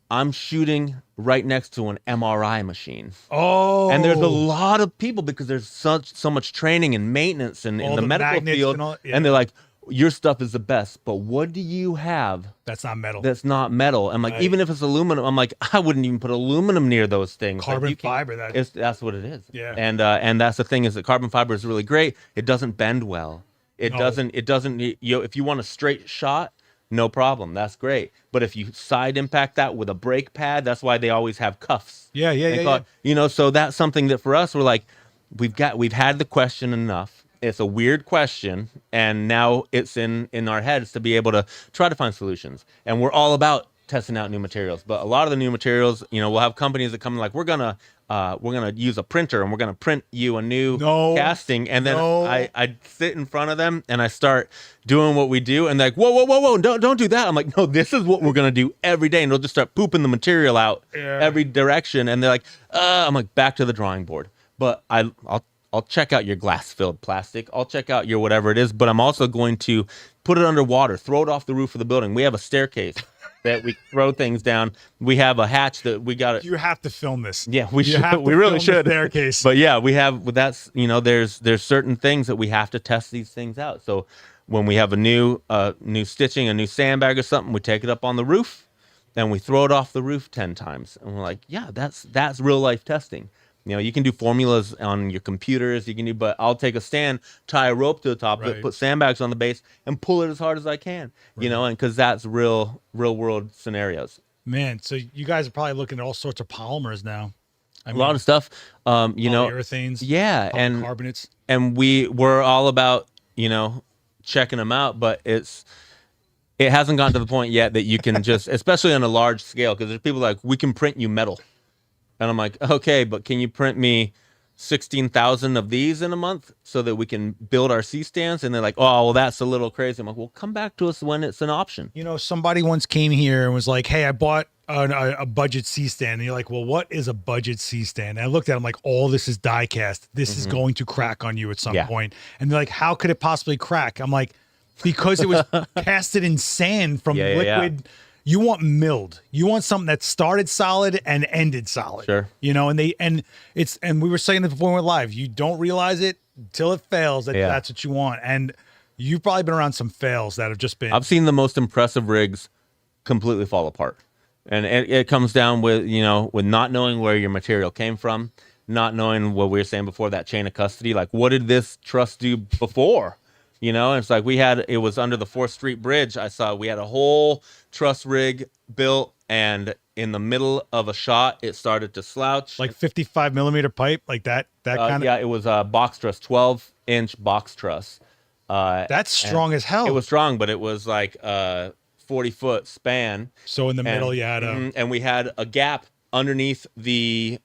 I'm shooting right next to an MRI machine. Oh. And there's a lot of people because there's so much training and maintenance in the medical field. And they're like, your stuff is the best, but what do you have that's not metal? That's not metal. I'm like, even if it's aluminum, I'm like, I wouldn't even put aluminum near those things. Carbon like, fiber. That's what it is. Yeah. And that's the thing is that carbon fiber is really great. It doesn't bend well. It doesn't. If you want a straight shot, no problem. That's great. But if you side impact that with a brake pad, that's why they always have cuffs. Yeah. So that's something that for us, we're like, we've had the question enough. It's a weird question, and now it's in our heads to be able to try to find solutions. And we're all about testing out new materials. But a lot of the new materials, we'll have companies that come like, we're gonna use a printer and we're gonna print you a new casting. And then I sit in front of them and I start doing what we do, and they're like, whoa, don't do that. I'm like, no, this is what we're gonna do every day, and they'll just start pooping the material out every direction. And they're like, I'm like, back to the drawing board. But I'll check out your glass-filled plastic. I'll check out your whatever it is, but I'm also going to put it underwater, throw it off the roof of the building. We have a staircase that we throw things down. We have a hatch that we got. You have to film this. Yeah, we should. We really should. Staircase. But yeah, we have. That's there's certain things that we have to test these things out. So when we have a new stitching, a new sandbag or something, we take it up on the roof, then we throw it off the roof 10 times, and we're like, yeah, that's real life testing. You can do formulas on your computers. But I'll take a stand, tie a rope to the top of it, put sandbags on the base, and pull it as hard as I can. And because that's real world scenarios. Man, so you guys are probably looking at all sorts of polymers now. A lot of stuff. Polyurethanes. Yeah, and carbonates. And we're all about checking them out, but it hasn't gotten to the point yet that you can just, especially on a large scale, because there's people like, we can print you metal. And I'm like, okay, but can you print me 16,000 of these in a month so that we can build our C-stands? And they're like, oh, well, that's a little crazy. I'm like, well, come back to us when it's an option. Somebody once came here and was like, hey, I bought a budget C-stand. And you're like, well, what is a budget C-stand? And I looked at him like, all this is die cast. This is going to crack on you at some point. And they're like, how could it possibly crack? I'm like, because it was casted in sand from liquid. Yeah. You want milled. You want something that started solid and ended solid. Sure. And we were saying this before we went live. You don't realize it until it fails. That's what you want. And you've probably been around some fails that have just been. I've seen the most impressive rigs completely fall apart, and it comes down with with not knowing where your material came from, not knowing what we were saying before, that chain of custody. Like, what did this truss do before? And it's like it was under the 4th Street Bridge. I saw we had a whole truss rig built, and in the middle of a shot, it started to slouch. Like 55 millimeter pipe, like that kind of. Yeah, it was a box truss, 12-inch box truss. That's strong as hell. It was strong, but it was like a 40-foot span. So in the middle, you had and we had a gap underneath the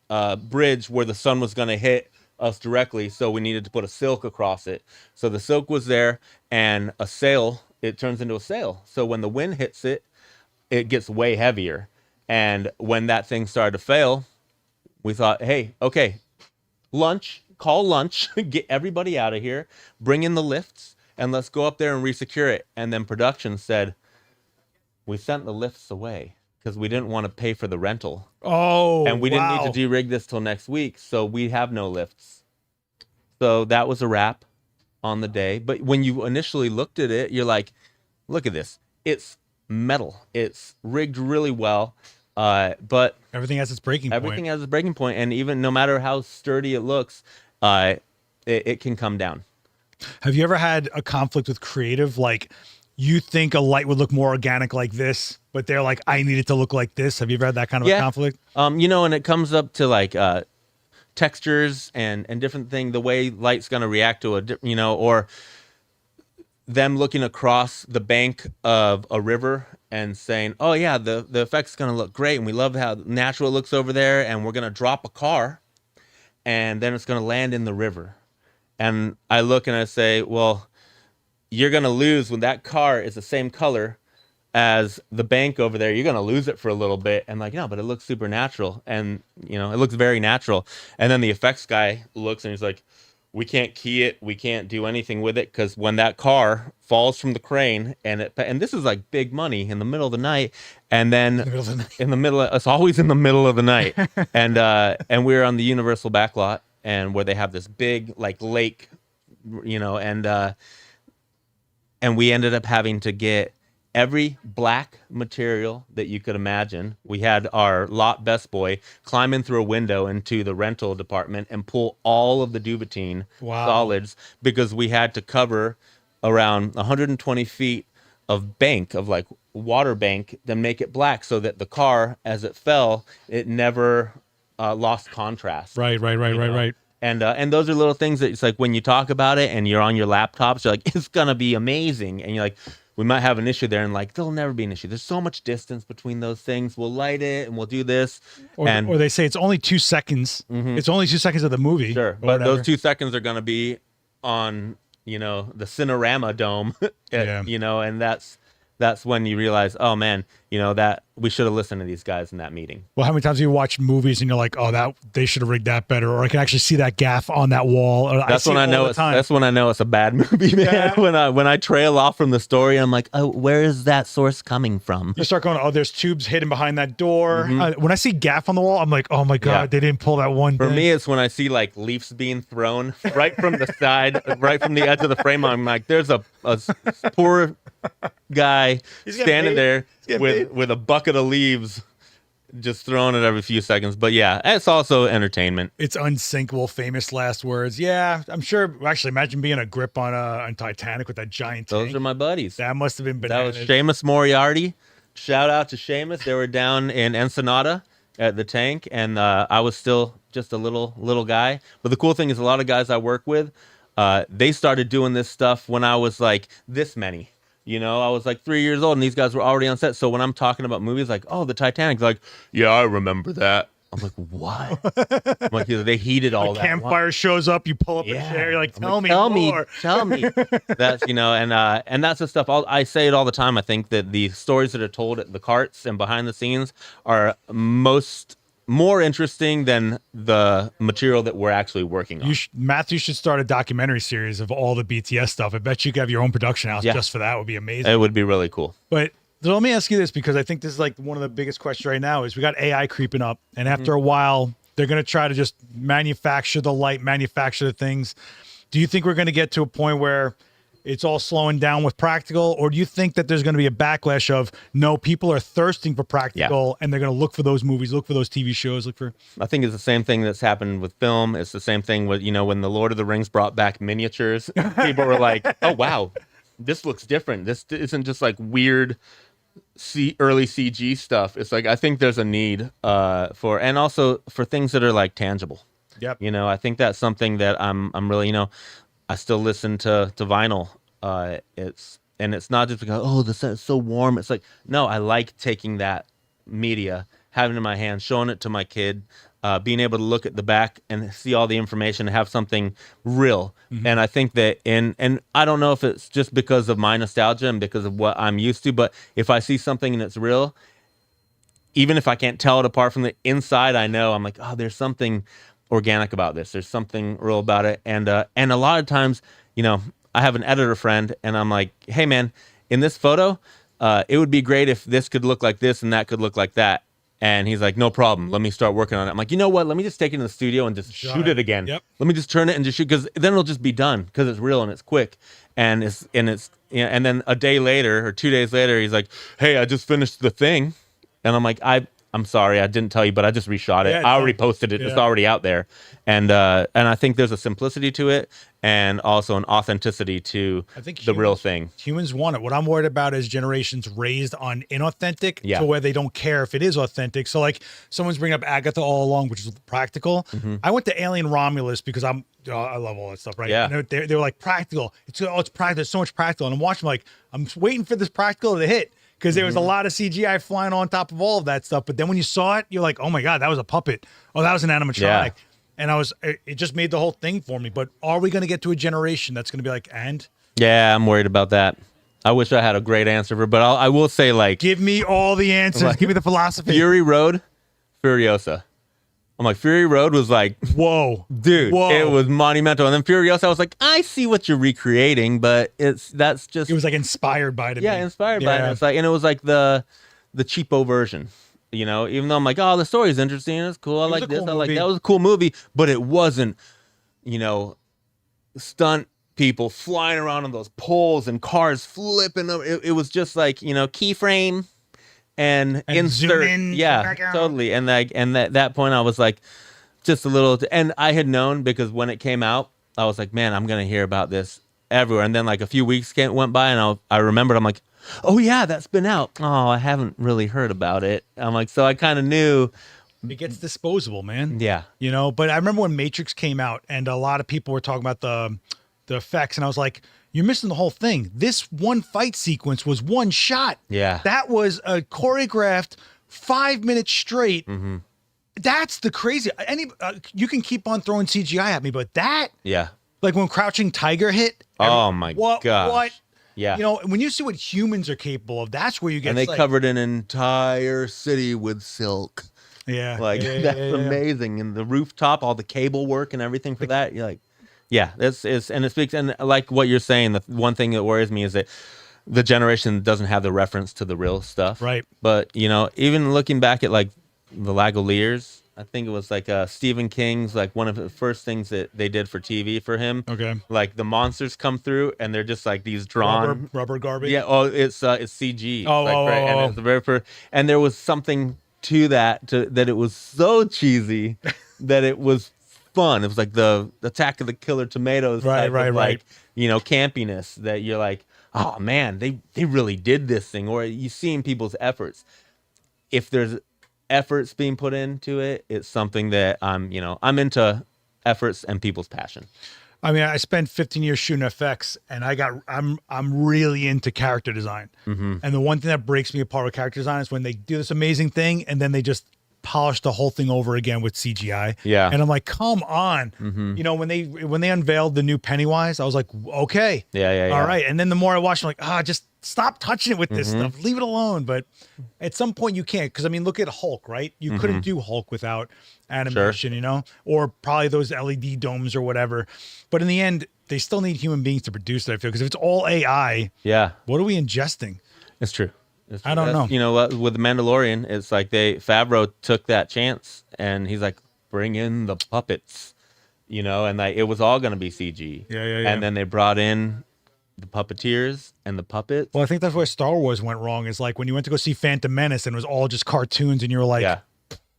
bridge where the sun was going to hit us directly, so we needed to put a silk across it. So the silk was there, and a sail, it turns into a sail. So when the wind hits it, it gets way heavier. And when that thing started to fail, we thought, hey, okay, call lunch, get everybody out of here, bring in the lifts, and let's go up there and resecure it. And then production said, we sent the lifts away because we didn't want to pay for the rental. Oh, and we didn't need to de-rig this till next week, so we have no lifts. So that was a wrap on the day. But when you initially looked at it, you're like, look at this. It's metal. It's rigged really well, but everything has its breaking point. Everything has its breaking point, and even no matter how sturdy it looks, it can come down. Have you ever had a conflict with creative? Like, you think a light would look more organic like this, but they're like, I need it to look like this. Have you ever had that kind of a conflict? And it comes up to like textures and different things, the way light's going to react to or them looking across the bank of a river and saying, oh yeah, the effect's going to look great, and we love how natural it looks over there, and we're going to drop a car and then it's going to land in the river. And I look and I say, well, you're going to lose when that car is the same color as the bank over there. You're going to lose it for a little bit. And like, no, but it looks super natural. And, you know, it looks very natural. And then the effects guy looks and he's like, we can't key it. We can't do anything with it because when that car falls from the crane and this is like big money in the middle of the night. And then it's always in the middle of the night. And we're on the Universal backlot and where they have this big like lake, you know, and we ended up having to get every black material that you could imagine. We had our lot best boy climb in through a window into the rental department and pull all of the Duvetine solids because we had to cover around 120 feet of bank, of like water bank, then make it black so that the car, as it fell, it never lost contrast. Right. And those are little things that it's like when you talk about it and you're on your laptops, you're like, it's going to be amazing. And you're like, we might have an issue there, and like, there'll never be an issue. There's so much distance between those things. We'll light it and we'll do this. Or they say it's only 2 seconds. It's only 2 seconds of the movie. Sure. But those 2 seconds are going to be on, you know, the Cinerama Dome, you know, and that's when you realize, oh man, you know, that we should have listened to these guys in that meeting. Well, how many times have you watched movies and you're like, oh, that they should have rigged that better, or I can actually see that gaff on that wall. That's when I know it's a bad movie, man. Yeah. When I trail off from the story, I'm like, oh, where is that source coming from? You start going, oh, there's tubes hidden behind that door. When I see gaff on the wall, I'm like, oh my god, they didn't pull that one. For me, it's when I see like leaves being thrown right from the side, right from the edge of the frame. I'm like, there's a poor guy standing there with a bucket of leaves just throwing it every few seconds. But yeah, it's also entertainment. It's unsinkable, famous last words. Yeah, I'm sure. Actually, imagine being a grip on Titanic with that giant tank. Those are my buddies. That must have been bananas. That was Seamus Moriarty. Shout out to Seamus. They were down in Ensenada at the tank, and I was still just a little guy. But the cool thing is a lot of guys I work with, they started doing this stuff when I was like this many. You know, I was like 3 years old and these guys were already on set. So when I'm talking about movies like, oh, the Titanic, like, yeah, I remember that. I'm like, what? I'm like, they heated all that. Campfire shows up, you pull up a chair, you're like, tell me more. Tell me. That's, you know, and that's the stuff. I say it all the time. I think that the stories that are told at the carts and behind the scenes are more interesting than the material that we're actually working on. Matthew should start a documentary series of all the BTS stuff. I bet you could have your own production house just for that. It would be amazing. It would be really cool. But so let me ask you this, because I think this is like one of the biggest questions right now is we got AI creeping up, and after a while, they're going to try to just manufacture the light, manufacture the things. Do you think we're going to get to a point where it's all slowing down with practical, or do you think that there's going to be a backlash of no, people are thirsting for practical and they're going to look for those movies, look for those TV shows, I think it's the same thing that's happened with film. It's the same thing with, you know, when the Lord of the Rings brought back miniatures, people were like, oh wow, this looks different. This isn't just like weird early CG stuff. It's like, I think there's a need for, and also for things that are like tangible. Yep. You know, I think that's something that I'm really, you know, I still listen to vinyl. It's not just because, oh, the set is so warm. It's like, no, I like taking that media, having it in my hand, showing it to my kid, being able to look at the back and see all the information and have something real. And I think that and I don't know if it's just because of my nostalgia and because of what I'm used to, but if I see something and it's real, even if I can't tell it apart from the inside, I know I'm like, oh, there's something organic about this. There's something real about it. And a lot of times, you know, I have an editor friend and I'm like, hey man, in this photo, it would be great if this could look like this and that could look like that. And he's like, no problem. Let me start working on it. I'm like, you know what? Let me just take it in the studio and just shoot it again. Yep. Let me just turn it and just shoot, because then it'll just be done, because it's real and it's quick. And it's you know, and then a day later or 2 days later, he's like, hey, I just finished the thing. And I'm like, I'm sorry, I didn't tell you, but I just reshot it. I already posted it. It's already out there. And I think there's a simplicity to it and also an authenticity to the real thing. Humans want it. What I'm worried about is generations raised on inauthentic to where they don't care if it is authentic. So like someone's bringing up Agatha all along, which is practical. I went to Alien Romulus because I love all that stuff, right? Yeah. And they were like, practical. It's practical. There's so much practical. And I'm watching like, I'm waiting for this practical to hit, because there was a lot of CGI flying on top of all of that stuff. But then when you saw it, you're like, oh my God, that was a puppet. Oh, that was an animatronic. and it just made the whole thing for me. But are we going to get to a generation that's going to be like, and? Yeah, I'm worried about that. I wish I had a great answer for, but I will say, like, give me all the answers. Like, give me the philosophy. Fury Road, Furiosa. I'm like, Fury Road was like, whoa, dude, it was monumental. And then Furiosa, I was like, I see what you're recreating, but that's just, it was like inspired by it. Yeah, inspired by it. It's like, and it was like the cheapo version, you know. Even though I'm like, oh, the story is interesting, it's cool. I like this. I like that. Was a cool movie, but it wasn't, you know, stunt people flying around on those poles and cars flipping. It was just like, you know, keyframe and insert. Yeah, totally. And like, and at that point I was like, just a little, and I had known because when it came out, I was like, man, I'm going to hear about this everywhere. And then like a few weeks went by and I remembered, I'm like, oh yeah, that's been out. Oh, I haven't really heard about it. I'm like, so I kind of knew. It gets disposable, man. Yeah. You know, but I remember when Matrix came out and a lot of people were talking about the effects, and I was like, you're missing the whole thing. This one fight sequence was one shot. Yeah. That was a choreographed 5 minutes straight. Mm-hmm. That's the crazy. You can keep on throwing CGI at me, but that, yeah, like when Crouching Tiger hit. Oh my god. What? Yeah. You know, when you see what humans are capable of, that's where you get. And they covered an entire city with silk. Yeah. Like that's amazing. And the rooftop, all the cable work and everything for that. You're like, yeah, this is, and it speaks, and like what you're saying, the one thing that worries me is that the generation doesn't have the reference to the real stuff. Right. But, you know, even looking back at like the Lavaliers, I think it was like Stephen King's, like one of the first things that they did for TV for him. Okay. Like the monsters come through and they're just like these drawn rubber garbage. Yeah. Oh, it's CG. Oh, like, right? And it's the very first, and there was something to that, that it was so cheesy that it was fun. It was like the Attack of the Killer Tomatoes type of like, you know, campiness that you're like, oh man, they really did this thing. Or you seeing people's efforts. If there's efforts being put into it, it's something that I'm into efforts and people's passion. I mean, I spent 15 years shooting effects, and I'm really into character design. Mm-hmm. And the one thing that breaks me apart with character design is when they do this amazing thing and then they just polish the whole thing over again with CGI. Yeah. And I'm like, come on. Mm-hmm. You know, when they unveiled the new Pennywise, I was like, okay. Yeah. All right. And then the more I watched, I'm like, just stop touching it with this stuff. Leave it alone. But at some point you can't, because I mean, look at Hulk, right? You couldn't do Hulk without animation, you know, or probably those LED domes or whatever. But in the end, they still need human beings to produce it, I feel, because if it's all AI, what are we ingesting? It's true. I don't know. You know, with the Mandalorian, it's like Favreau took that chance and he's like, bring in the puppets, you know, and like it was all going to be CG. Yeah. And then they brought in the puppeteers and the puppets. Well, I think that's where Star Wars went wrong. Is like when you went to go see Phantom Menace and it was all just cartoons, and you were like,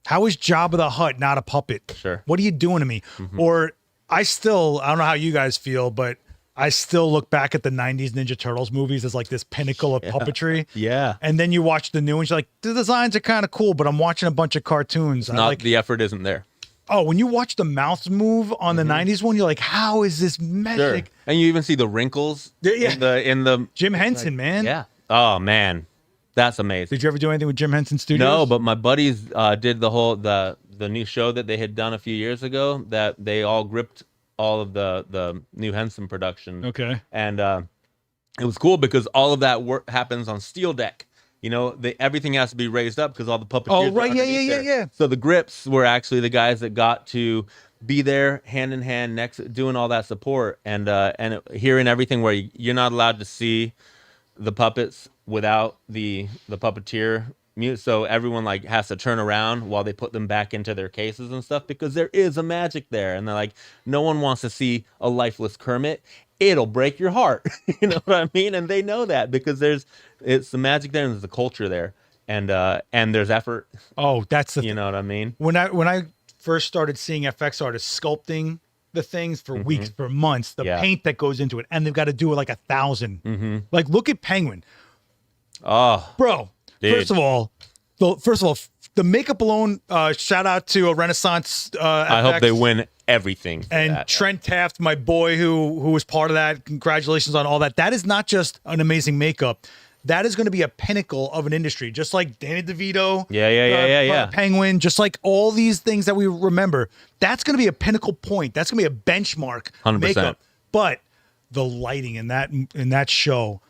how is Jabba the Hutt not a puppet? Sure. What are you doing to me? Or I don't know how you guys feel, but I still look back at the 90s Ninja Turtles movies as like this pinnacle of puppetry. Yeah. And then you watch the new ones, you're like, the designs are kind of cool, but I'm watching a bunch of cartoons. The effort isn't there. Oh, when you watch the mouths move on the 90s one, you're like, how is this magic? Sure. And you even see the wrinkles in the Jim Henson, man. Yeah. Oh man. That's amazing. Did you ever do anything with Jim Henson Studios? No, but my buddies did the new show that they had done a few years ago, that they all gripped all of the new Henson production. Okay. And it was cool because all of that work happens on steel deck. You know, everything has to be raised up because all the puppeteers. Oh, right. Yeah. So the grips were actually the guys that got to be there hand in hand next, doing all that support and hearing everything where you're not allowed to see the puppets without the puppeteer mute. So everyone like has to turn around while they put them back into their cases and stuff, because there is a magic there. And they're like, no one wants to see a lifeless Kermit. It'll break your heart. You know what I mean? And they know that because it's the magic there and there's the culture there, and there's effort. Oh, that's you know what I mean? When I first started seeing FX artists sculpting the things for weeks, for months, the paint that goes into it, and they've got to do it like 1,000. Like, look at Penguin. Oh, bro. Dude. First of all, the makeup alone. Shout out to a Renaissance. I hope they win everything. And Trent Taft, my boy, who was part of that. Congratulations on all that. That is not just an amazing makeup. that is going to be a pinnacle of an industry, just like Danny DeVito, Yeah. Penguin, just like all these things that we remember. That's going to be a pinnacle point. That's going to be a benchmark 100%. makeup. But the lighting in that show,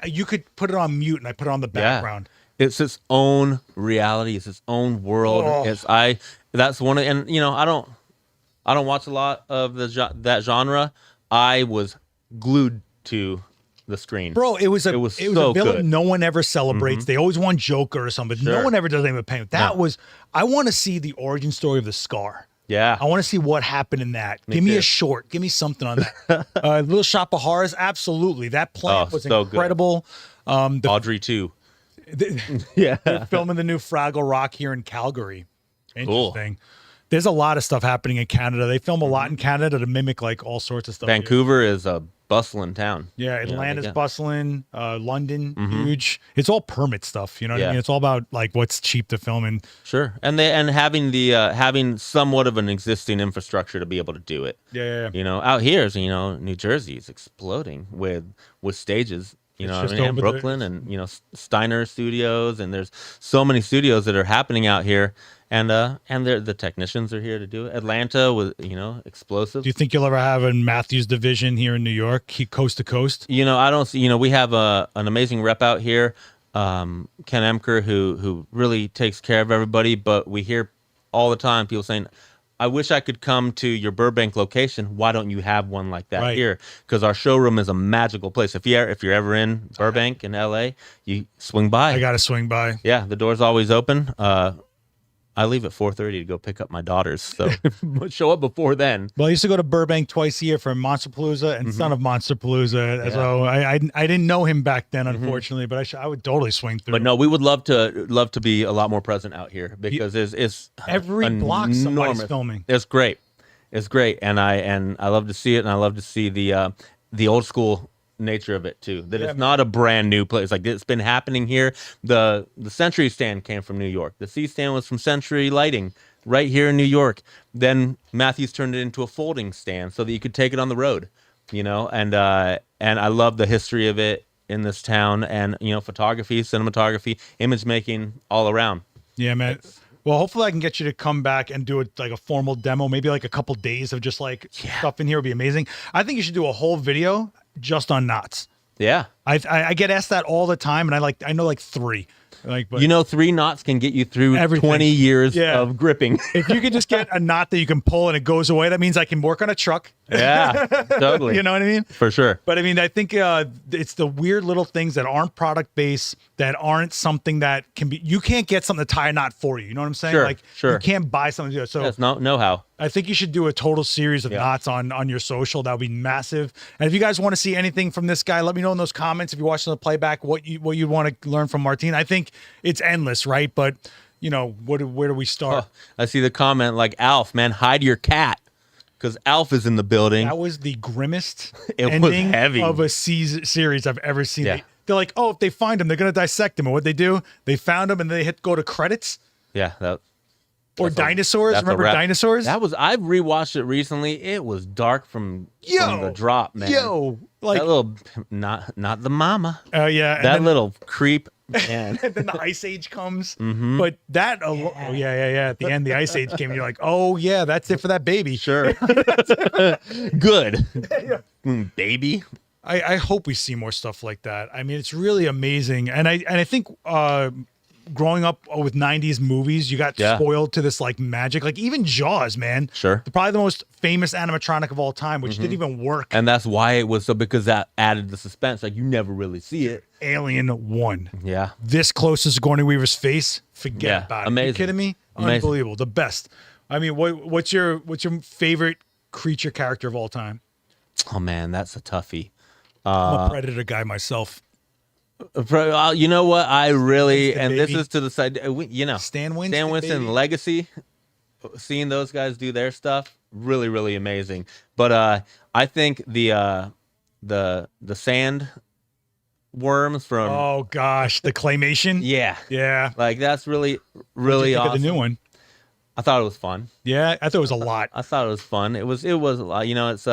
you could put it on mute and I put it on the background. It's its own reality. It's its own world. Oh. That's one of, and I don't watch a lot of that genre. I was glued to the screen. Bro, it was a villain good. no one ever celebrates. They always want Joker or something. Sure. No one ever does anything with Penguin. I want to see the origin story of the Scar. Yeah. I want to see what happened in that. Give me a short. Give me something on that. Little Shop of Horrors, absolutely. That plant was so incredible. Audrey too. They're filming the new Fraggle Rock here in Calgary. Interesting. Cool. There's a lot of stuff happening in Canada. They film a lot in Canada to mimic like all sorts of stuff. Vancouver is a bustling town. Yeah, Atlanta's bustling. London, huge. It's all permit stuff. You know what I mean? It's all about like what's cheap to film in. Sure, and having somewhat of an existing infrastructure to be able to do it. Yeah. Out here, New Jersey is exploding with stages. And Brooklyn and Steiner Studios, and there's so many studios that are happening out here, and the technicians are here to do it. Atlanta was explosive. Do you think you'll ever have a Matthews division here in New York, coast to coast? I don't see. We have an amazing rep out here, Ken Emker, who really takes care of everybody. But we hear all the time people saying, I wish I could come to your Burbank location. Why don't you have one like that here? Because our showroom is a magical place. If you're ever in Burbank in LA, you swing by. I gotta swing by. Yeah, the door's always open. I leave at 4:30 to go pick up my daughters, so show up before then. Well, I used to go to Burbank twice a year for Monsterpalooza and Son of Monsterpalooza. So I didn't know him back then, unfortunately, but I would totally swing through. But no, we would love to be a lot more present out here because it's every block somebody's filming. It's great, and I love to see it, and I love to see the old school nature of it too, that it's not a brand new place. Like, it's been happening here. The Century stand came from New York. The C stand was from Century Lighting right here in New York. Then Matthews turned it into a folding stand so that you could take it on the road, and I love the history of it in this town, and photography, cinematography, image making all around. Yeah, man. Well, hopefully I can get you to come back and do it like a formal demo, maybe like a couple days of just like stuff in here would be amazing. I think you should do a whole video just on knots. Yeah. I get asked that all the time, and I know like 3. Like, but 3 knots can get you through everything. 20 years of gripping. If you could just get a knot that you can pull and it goes away, that means I can work on a truck. Yeah, totally. You know what I mean? For sure. But I mean, I think it's the weird little things that aren't product based, that aren't something that can be. You can't get something to tie a knot for you. You know what I'm saying? Sure. You can't buy something to do it. So it's know-how. I think you should do a total series of knots on your social. That would be massive. And if you guys want to see anything from this guy, let me know in those comments. If you're watching the playback, what you want to learn from Martin. I think it's endless, right? But where do we start? I see the comment like, Alf, man, hide your cat. Because Alf is in the building. That was the grimmest ending heavy. Of a series I've ever seen. Yeah. They're like, if they find him, they're going to dissect him. And what they do, they found him and they go to credits. Yeah. Or dinosaurs. Remember dinosaurs? I've rewatched it recently. It was dark from the drop, man. Like that little, not the mama. Oh yeah. That little creep. And then the Ice Age comes. But that, at the end, the Ice Age came, and you're like, oh yeah, that's it for that baby. Sure. Good. Baby. I hope we see more stuff like that. I mean, it's really amazing. And I think growing up with 90s movies, you got spoiled to this like magic. Like even Jaws, man. Sure. Probably the most famous animatronic of all time, which didn't even work. And that's why it was so, because that added the suspense. Like, you never really see it. Alien 1. Yeah. This close to Sigourney Weaver's face, forget about it. Amazing. Are you kidding me? Amazing. Unbelievable. The best. I mean, what's your favorite creature character of all time? Oh man, that's a toughie. I'm a Predator guy myself. You know what? I really, and this is to the side, Stan Winston, Legacy, seeing those guys do their stuff, really, really amazing. But I think the sand worms from, oh gosh, the claymation. Yeah, like that's really, really awesome. The new one. I thought it was fun. Yeah, I thought it was a lot. I thought it was fun. It was a lot. It's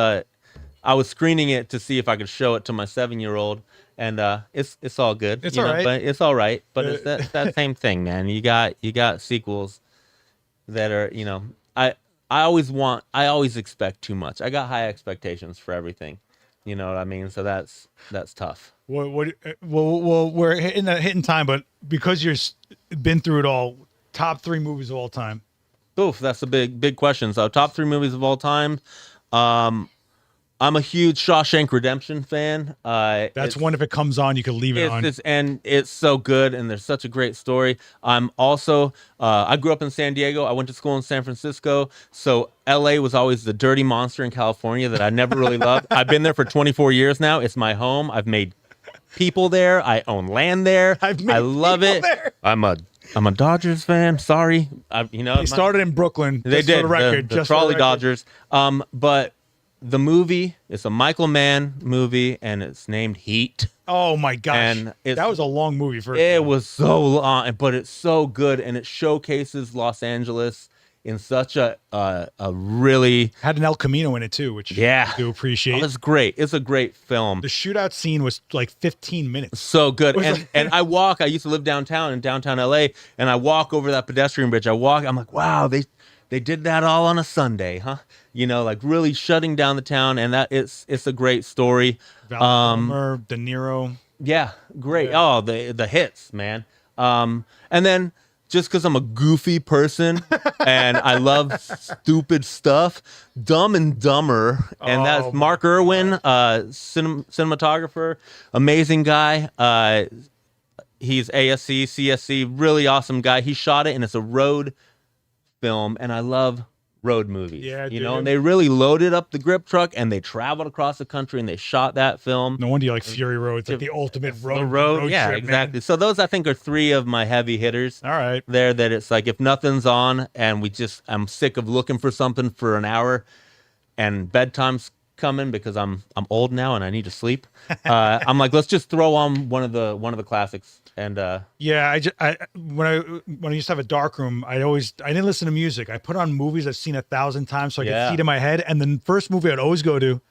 I was screening it to see if I could show it to my 7-year-old, and it's all good. It's you all know, right. but it's all right. But it's that same thing, man. You got sequels that are, you know, I always expect too much. I got high expectations for everything. You know what I mean? So that's tough. Well, we're hitting time, but because you've been through it all, top 3 movies of all time. Oof, that's a big question. So top 3 movies of all time. I'm a huge Shawshank Redemption fan. That's one, if it comes on, you can leave it on. And it's so good, and there's such a great story. I'm also, I grew up in San Diego. I went to school in San Francisco. So LA was always the dirty monster in California that I never really loved. I've been there for 24 years now. It's my home. I've made people there. I own land there. I love it. There. I'm a Dodgers fan. Sorry. They started in Brooklyn. They did. For the record, the Trolley Dodgers. But the movie, it's a Michael Mann movie, and it's named Heat. Oh my gosh. And that was a long movie for it. Was so long, but it's so good, and it showcases Los Angeles in such a really had an El Camino in it too, which I do appreciate. Oh, it's great. It's a great film. The shootout scene was like 15 minutes. So good. And I used to live downtown in downtown LA, and I walk over that pedestrian bridge. I'm like, wow, they did that all on a Sunday, huh? You know, like really shutting down the town, and that it's a great story. Val Kilmer, De Niro. Yeah, great. Yeah. Oh, the hits, man. And then just because I'm a goofy person and I love stupid stuff, Dumb and Dumber, and that's Mark Irwin, cinematographer, amazing guy. He's ASC, CSC, really awesome guy. He shot it, and it's a road film, and I love road movies. Yeah, you know, and they really loaded up the grip truck, and they traveled across the country, and they shot that film. No wonder you like Fury Road. It's like the ultimate road yeah, trip, exactly. Man. So those, I think, are 3 of my heavy hitters. All right. There, that it's like, if nothing's on, and I'm sick of looking for something for an hour, and bedtime's coming because I'm old now and I need to sleep. I'm like, let's just throw on one of the classics. And yeah, when I used to have a dark room, I didn't listen to music. I put on movies I've seen 1,000 times so I could see it in my head. And the first movie I'd always go to,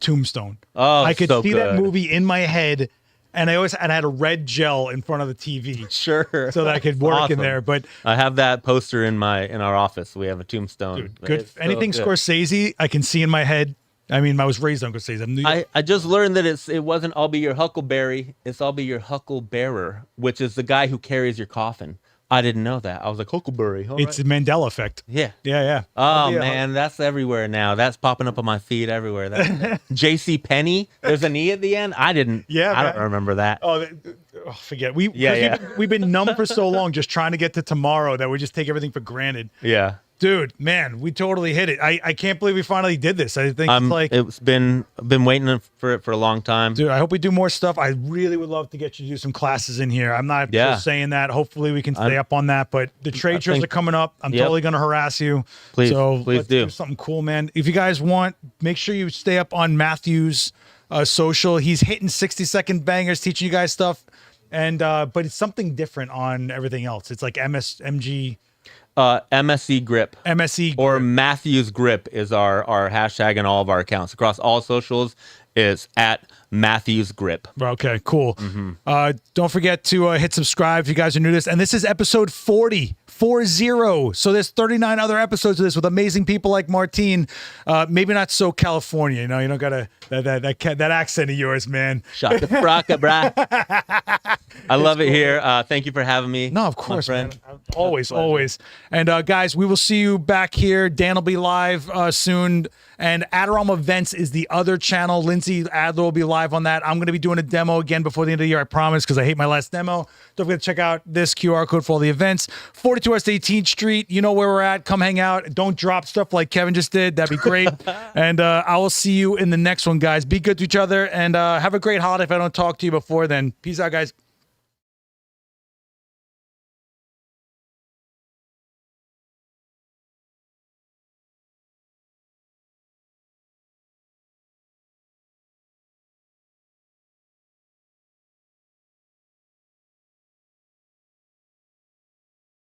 Tombstone. Oh, I could so see good. that movie in my head, and I had a red gel in front of the TV, sure, so that I could work in there. But I have that poster in our office. We have a Tombstone. Dude, good. Anything Scorsese, I can see in my head. I mean, I was raised on Scorsese. I just learned that it wasn't I'll be your Huckleberry, it's I'll be your Hucklebearer, which is the guy who carries your coffin. I didn't know that. I was like, Huckleberry. It's the Mandela effect. Yeah. Yeah. Oh, man, that's everywhere now. That's popping up on my feed everywhere. J.C. Penney, there's an E at the end. I don't remember that. Forget. We've been numb for so long just trying to get to tomorrow that we just take everything for granted. Yeah. Dude, man, we totally hit it. I can't believe we finally did this. I think it's been waiting for it for a long time. Dude, I hope we do more stuff. I really would love to get you to do some classes in here. I'm not just saying that. Hopefully we can stay up on that. But the trade shows are coming up. I'm totally going to harass you. Please let's do something cool, man. If you guys want, make sure you stay up on Matthew's social. He's hitting 60-second bangers, teaching you guys stuff. And but it's something different on everything else. It's like MSE grip. MSE grip. Or Matthew's grip is our hashtag in all of our accounts. Across all socials is at Matthew's grip. Okay, cool. Mm-hmm. Don't forget to hit subscribe if you guys are new to this. And this is episode 40. So there's 39 other episodes of this with amazing people like Martine. Maybe not so California, you know. You don't got that accent of yours, man. Shut the frocka, brah. I love it here. Thank you for having me. No, of course, man. Always. And guys, we will see you back here. Dan will be live soon. And Adorama Events is the other channel. Lindsay Adler will be live on that. I'm going to be doing a demo again before the end of the year, I promise, because I hate my last demo. Don't forget to check out this QR code for all the events. 42 West 18th Street. You know where we're at. Come hang out. Don't drop stuff like Kevin just did. That'd be great. And I will see you in the next one, guys. Be good to each other and have a great holiday if I don't talk to you before then. Peace out, guys.